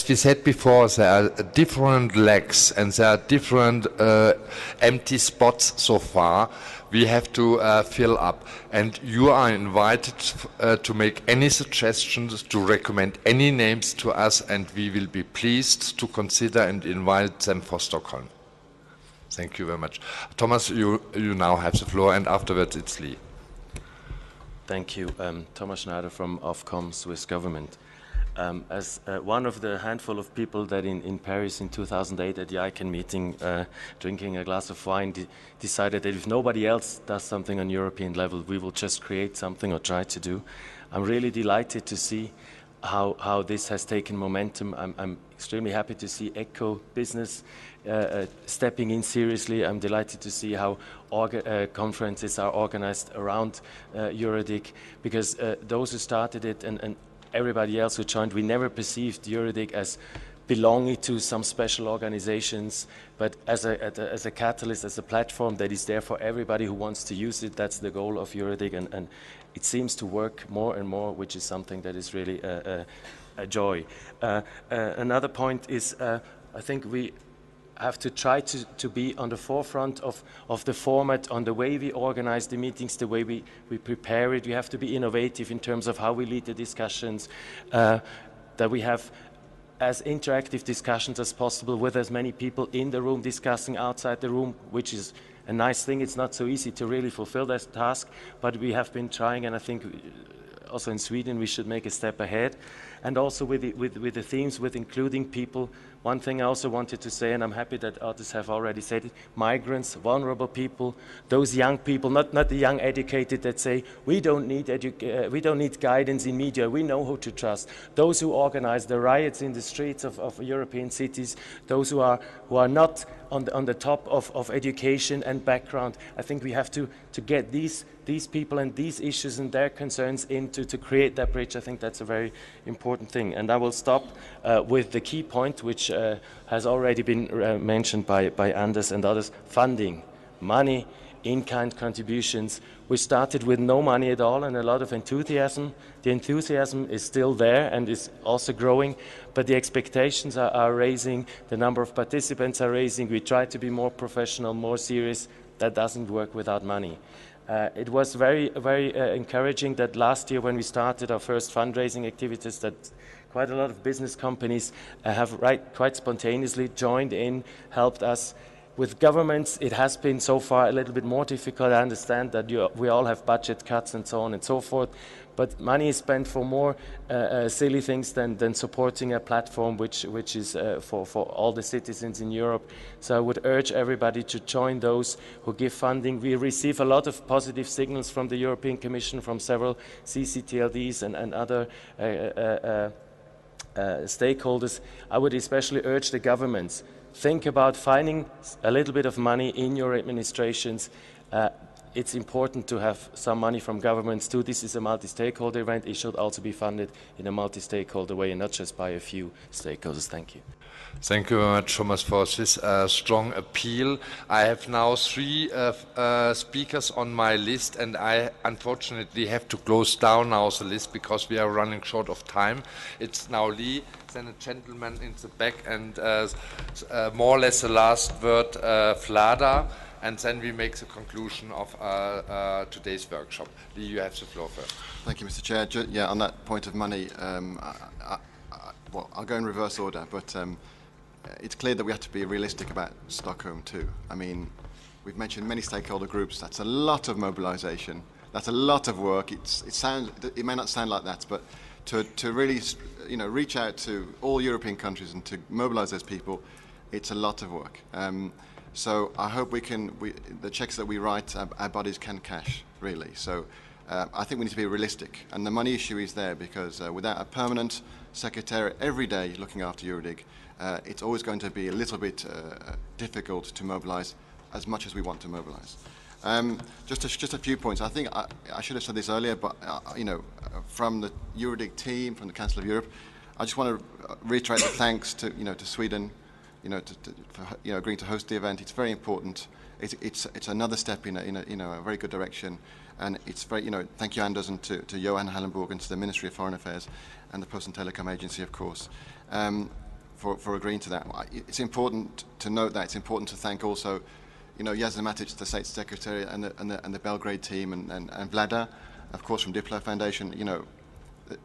we said before, there are different legs and there are different empty spots so far we have to fill up. And you are invited to make any suggestions, to recommend any names to us, and we will be pleased to consider and invite them for Stockholm. Thank you very much. Thomas, you now have the floor, and afterwards it's Lee. Thank you. Thomas Schneider from Ofcom, Swiss government. As one of the handful of people that in Paris in 2008 at the ICANN meeting, drinking a glass of wine, decided that if nobody else does something on European level, we will just create something or try to do. I'm really delighted to see how this has taken momentum. I'm extremely happy to see ECHO business stepping in seriously. I'm delighted to see how conferences are organized around EuroDIG, because those who started it and everybody else who joined, we never perceived EuroDIG as belonging to some special organizations, but as a catalyst, as a platform that is there for everybody who wants to use it. That's the goal of EuroDIG, and it seems to work more and more, which is something that is really a joy. Another point is, I think we have to try to be on the forefront of the format, on the way we organize the meetings, the way we prepare it. We have to be innovative in terms of how we lead the discussions, that we have as interactive discussions as possible with as many people in the room discussing outside the room, which is a nice thing. It's not so easy to really fulfill that task, but we have been trying, and I think also in Sweden we should make a step ahead. And also with the themes, with including people. One thing I also wanted to say, and I'm happy that others have already said it, migrants, vulnerable people, those young people, not the young educated that say, we don't need guidance in media, we know who to trust. Those who organize the riots in the streets of European cities, those who are not on the top of education and background. I think we have to get these people and these issues and their concerns to create that bridge. I think that's a very important thing. And I will stop with the key point, which has already been mentioned by Anders and others: funding, money, in-kind contributions. We started with no money at all and a lot of enthusiasm. The enthusiasm is still there and is also growing, but the expectations are raising, the number of participants are raising. We try to be more professional, more serious. That doesn't work without money. It was very encouraging that last year when we started our first fundraising activities, that quite a lot of business companies have quite spontaneously joined in, helped us. With governments, it has been so far a little bit more difficult. I understand that we all have budget cuts and so on and so forth, but money is spent for more silly things than supporting a platform which is for all the citizens in Europe. So I would urge everybody to join those who give funding. We receive a lot of positive signals from the European Commission, from several CCTLDs and other stakeholders. I would especially urge the governments, think about finding a little bit of money in your administrations. it's important to have some money from governments too. This is a multi-stakeholder event. It should also be funded in a multi-stakeholder way and not just by a few stakeholders. Thank you. Thank you very much, Thomas, for this strong appeal. I have now 3 speakers on my list, and I unfortunately have to close down now the list because we are running short of time. It's now Lee, then a gentleman in the back, and more or less the last word, Vlada, and then we make the conclusion of today's workshop. Lee, you have the floor first. Thank you, Mr. Chair. On that point of money, well, I'll go in reverse order, but it's clear that we have to be realistic about Stockholm too. I mean, we've mentioned many stakeholder groups. That's a lot of mobilization. That's a lot of work. It may not sound like that, but to really, reach out to all European countries and to mobilize those people, it's a lot of work. So I hope the checks that we write, our bodies can cash, really. So I think we need to be realistic. And the money issue is there because without a permanent secretariat every day looking after EuroDIG, it's always going to be a little bit difficult to mobilize as much as we want to mobilize. Just a few points. I think I should have said this earlier, but from the EuroDIG team, from the Council of Europe, I just want to reiterate the thanks to Sweden, for agreeing to host the event. It's very important. It's another step in a very good direction, and it's very thank you, Anders, and to Johan Hallenborg and to the Ministry of Foreign Affairs and the Post and Telecom Agency, of course, for agreeing to that. It's important to note that. It's important to thank also Jasna Matic, the State Secretary, and the Belgrade team, and Vlada, of course, from Diplo Foundation.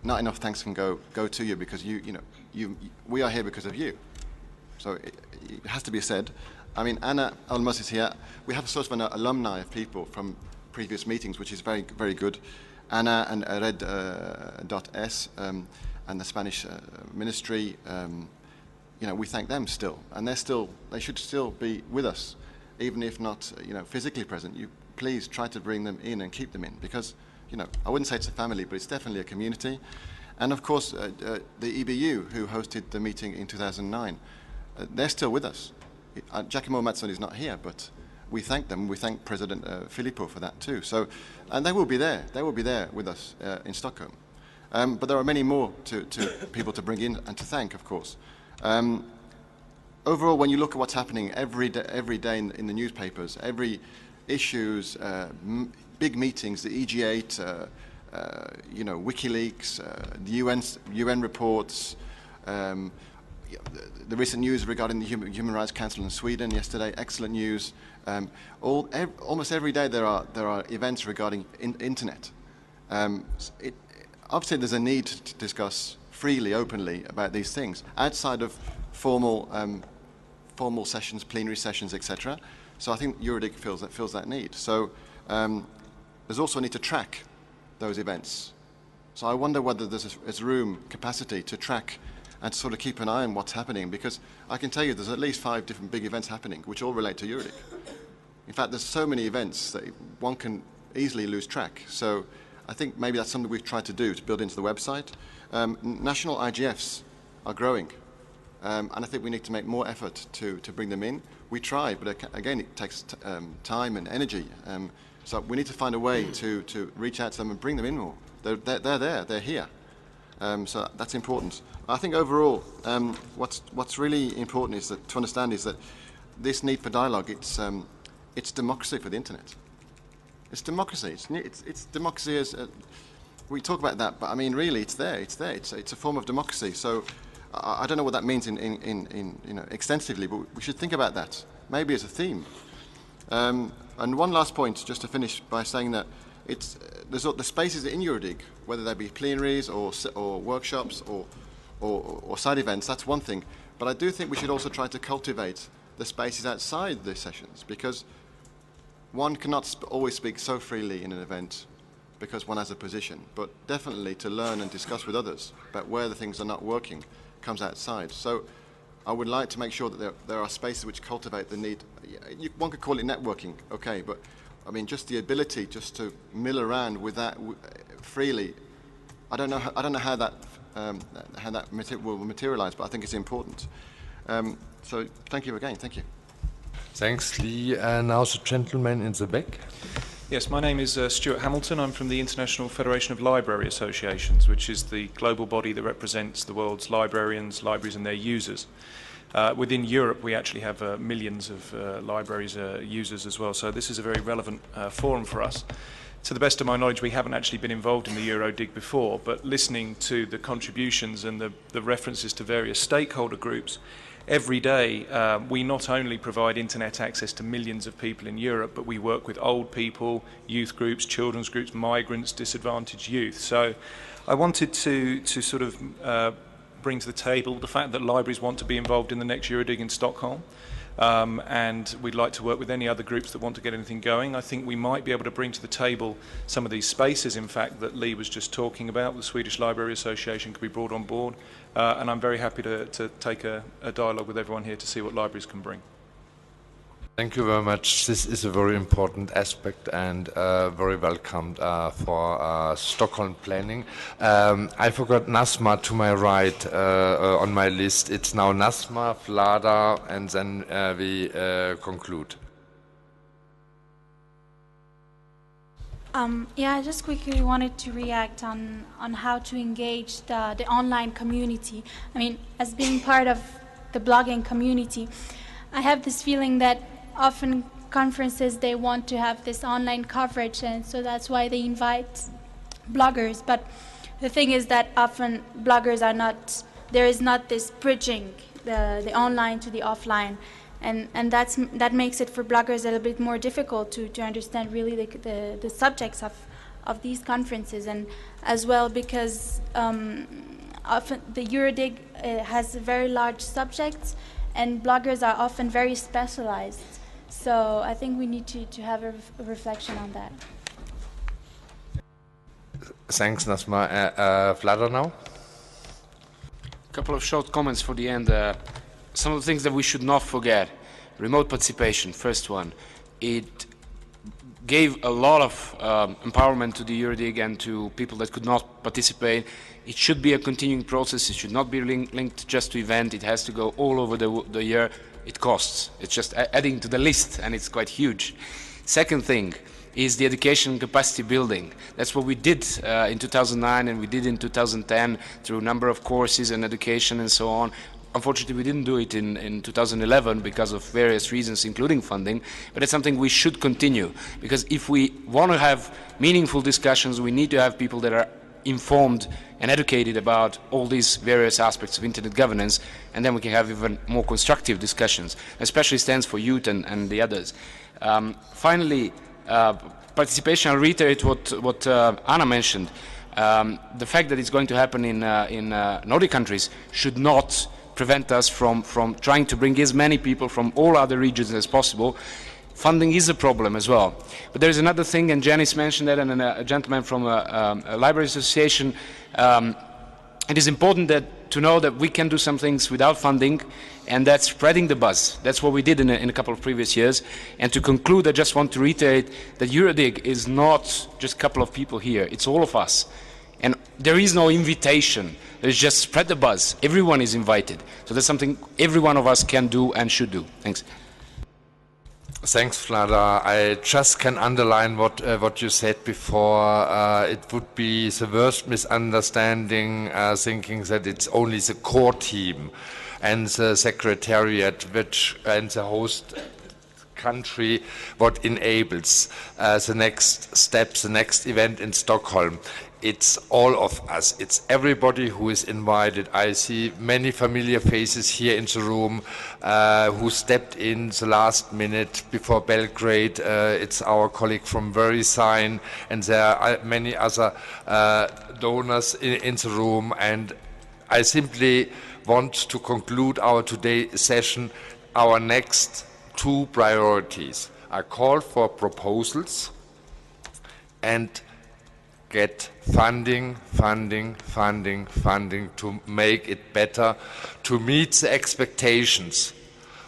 Not enough thanks can go to you because we are here because of you. So it has to be said. I mean, Anna Olmos is here. We have a sort of an alumni of people from previous meetings, which is very, very good. Anna and Red.S and the Spanish ministry, we thank them still, and they should still be with us, even if not, physically present. You please try to bring them in and keep them in, because, I wouldn't say it's a family, but it's definitely a community. And of course, the EBU, who hosted the meeting in 2009, they're still with us. Giacomo Mazzoni is not here, but we thank them. We thank President Filippo for that too. So, and they will be there. They will be there with us in Stockholm. But there are many more people to bring in and to thank, of course. Overall, when you look at what's happening every day in the newspapers, every issues, big meetings, the EG8, WikiLeaks, the UN reports, the recent news regarding the Human Rights Council in Sweden yesterday, excellent news. Almost every day there are events regarding internet. Obviously, there's a need to discuss freely, openly about these things outside of formal sessions, plenary sessions, etc. So I think EuroDIG feels that need. So there's also a need to track those events. So I wonder whether there's room, capacity to track and to sort of keep an eye on what's happening, because I can tell you there's at least 5 different big events happening which all relate to EuroDIG. In fact, there's so many events that one can easily lose track. So I think maybe that's something we've tried to do, to build into the website. National IGFs are growing, and I think we need to make more effort to bring them in. We try, but again, it takes time and energy. So we need to find a way to reach out to them and bring them in more. They're there, they're here. So that's important. I think overall, what's really important is to understand is that this need for dialogue, it's democracy for the internet. It's democracy. It's democracy as we talk about that, but I mean, really, it's there. It's there. It's a form of democracy. So I don't know what that means in extensively, but we should think about that maybe as a theme. And one last point, just to finish by saying that there's the spaces in EuroDIG, whether they be plenaries or workshops or side events. That's one thing, but I do think we should also try to cultivate the spaces outside the sessions, because one cannot always speak so freely in an event because one has a position, but definitely to learn and discuss with others about where the things are not working comes outside. So I would like to make sure that there are spaces which cultivate the need. One could call it networking, okay, but I mean just the ability just to mill around with that freely. I don't know how that will materialize, but I think it's important. So thank you again. Thank you. Thanks, Lee. Now the gentleman in the back. Yes, my name is Stuart Hamilton. I'm from the International Federation of Library Associations, which is the global body that represents the world's librarians, libraries and their users. Within Europe, we actually have millions of libraries users as well, so this is a very relevant forum for us. To the best of my knowledge, we haven't actually been involved in the EuroDIG before, but listening to the contributions and the references to various stakeholder groups, every day we not only provide internet access to millions of people in Europe, but we work with old people, youth groups, children's groups, migrants, disadvantaged youth. So I wanted to sort of bring to the table the fact that libraries want to be involved in the next EuroDIG in Stockholm. And we'd like to work with any other groups that want to get anything going. I think we might be able to bring to the table some of these spaces, in fact, that Lee was just talking about. The Swedish Library Association could be brought on board. And I'm very happy to take a dialogue with everyone here to see what libraries can bring. Thank you very much. This is a very important aspect and very welcomed for Stockholm planning. I forgot Nasma to my right on my list. It's now Nasma, Vlada, and then we conclude. Yeah, I just quickly wanted to react on how to engage the online community. I mean, as being part of the blogging community, I have this feeling that often conferences, they want to have this online coverage, and so that's why they invite bloggers. But the thing is that often bloggers are not, there is not this bridging the online to the offline. And that makes it for bloggers a little bit more difficult to understand really the subjects of these conferences, and as well because often the EuroDIG has very large subjects, and bloggers are often very specialized. So I think we need to have a reflection on that. Thanks, Nasma. Vlada now? A couple of short comments for the end. Some of the things that we should not forget. Remote participation, first one. It gave a lot of empowerment to the EuroDIG and to people that could not participate. It should be a continuing process. It should not be linked just to event. It has to go all over the year. It costs. It's just adding to the list, and it's quite huge. Second thing is the education and capacity building. That's what we did in 2009 and we did in 2010 through a number of courses and education and so on. Unfortunately, we didn't do it in 2011 because of various reasons, including funding, but it's something we should continue, because if we want to have meaningful discussions, we need to have people that are informed and educated about all these various aspects of internet governance, and then we can have even more constructive discussions, especially stands for youth and the others. Finally, participation, I'll reiterate what Anna mentioned. The fact that it's going to happen in Nordic countries should not prevent us from trying to bring as many people from all other regions as possible. Funding is a problem as well. But there is another thing, and Janice mentioned that, and a gentleman from a library association. It is important to know that we can do some things without funding, and that's spreading the buzz. That's what we did in a couple of previous years. And to conclude, I just want to reiterate that EuroDIG is not just a couple of people here. It's all of us. And there is no invitation. There's just spread the buzz. Everyone is invited. So that's something every one of us can do and should do. Thanks. Thanks, Vlada. I just can underline what you said before. It would be the worst misunderstanding, thinking that it's only the core team and the secretariat and the host country what enables the next steps, the next event in Stockholm. It's all of us. It's everybody who is invited. I see many familiar faces here in the room who stepped in the last minute before Belgrade. It's our colleague from VeriSign, and there are many other donors in the room. And I simply want to conclude our today's session. Our next two priorities are call for proposals and get funding to make it better, to meet the expectations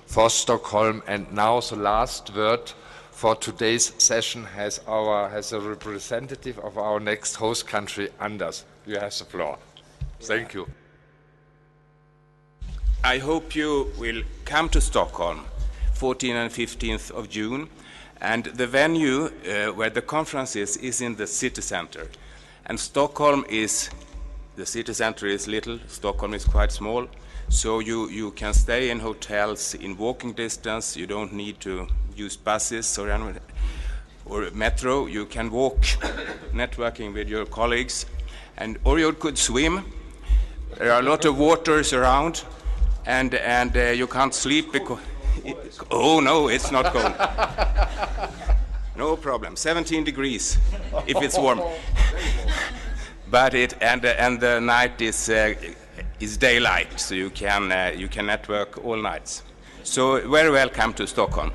for Stockholm. And now the last word for today's session has a representative of our next host country, Anders. You have the floor. Thank you. I hope you will come to Stockholm 14th and 15th of June And the venue where the conference is in the city center. And Stockholm is, the city center is little, Stockholm is quite small, so you can stay in hotels in walking distance. You don't need to use buses or metro. You can walk, networking with your colleagues, or you could swim. There are a lot of waters around, and you can't sleep because, oh no, it's not cold. No problem, 17 degrees if it's warm. But and the night is daylight, so you can network all nights. So very welcome to Stockholm.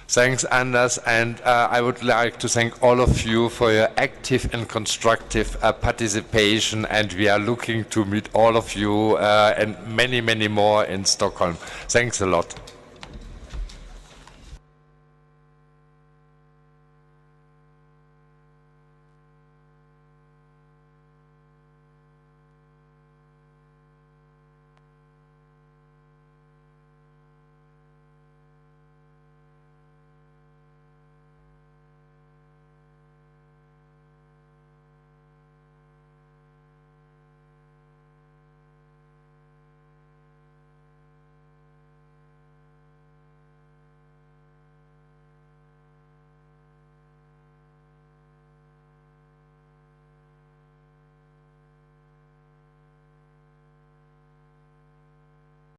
Thanks, Anders, and I would like to thank all of you for your active and constructive participation, and we are looking to meet all of you and many, many more in Stockholm. Thanks a lot.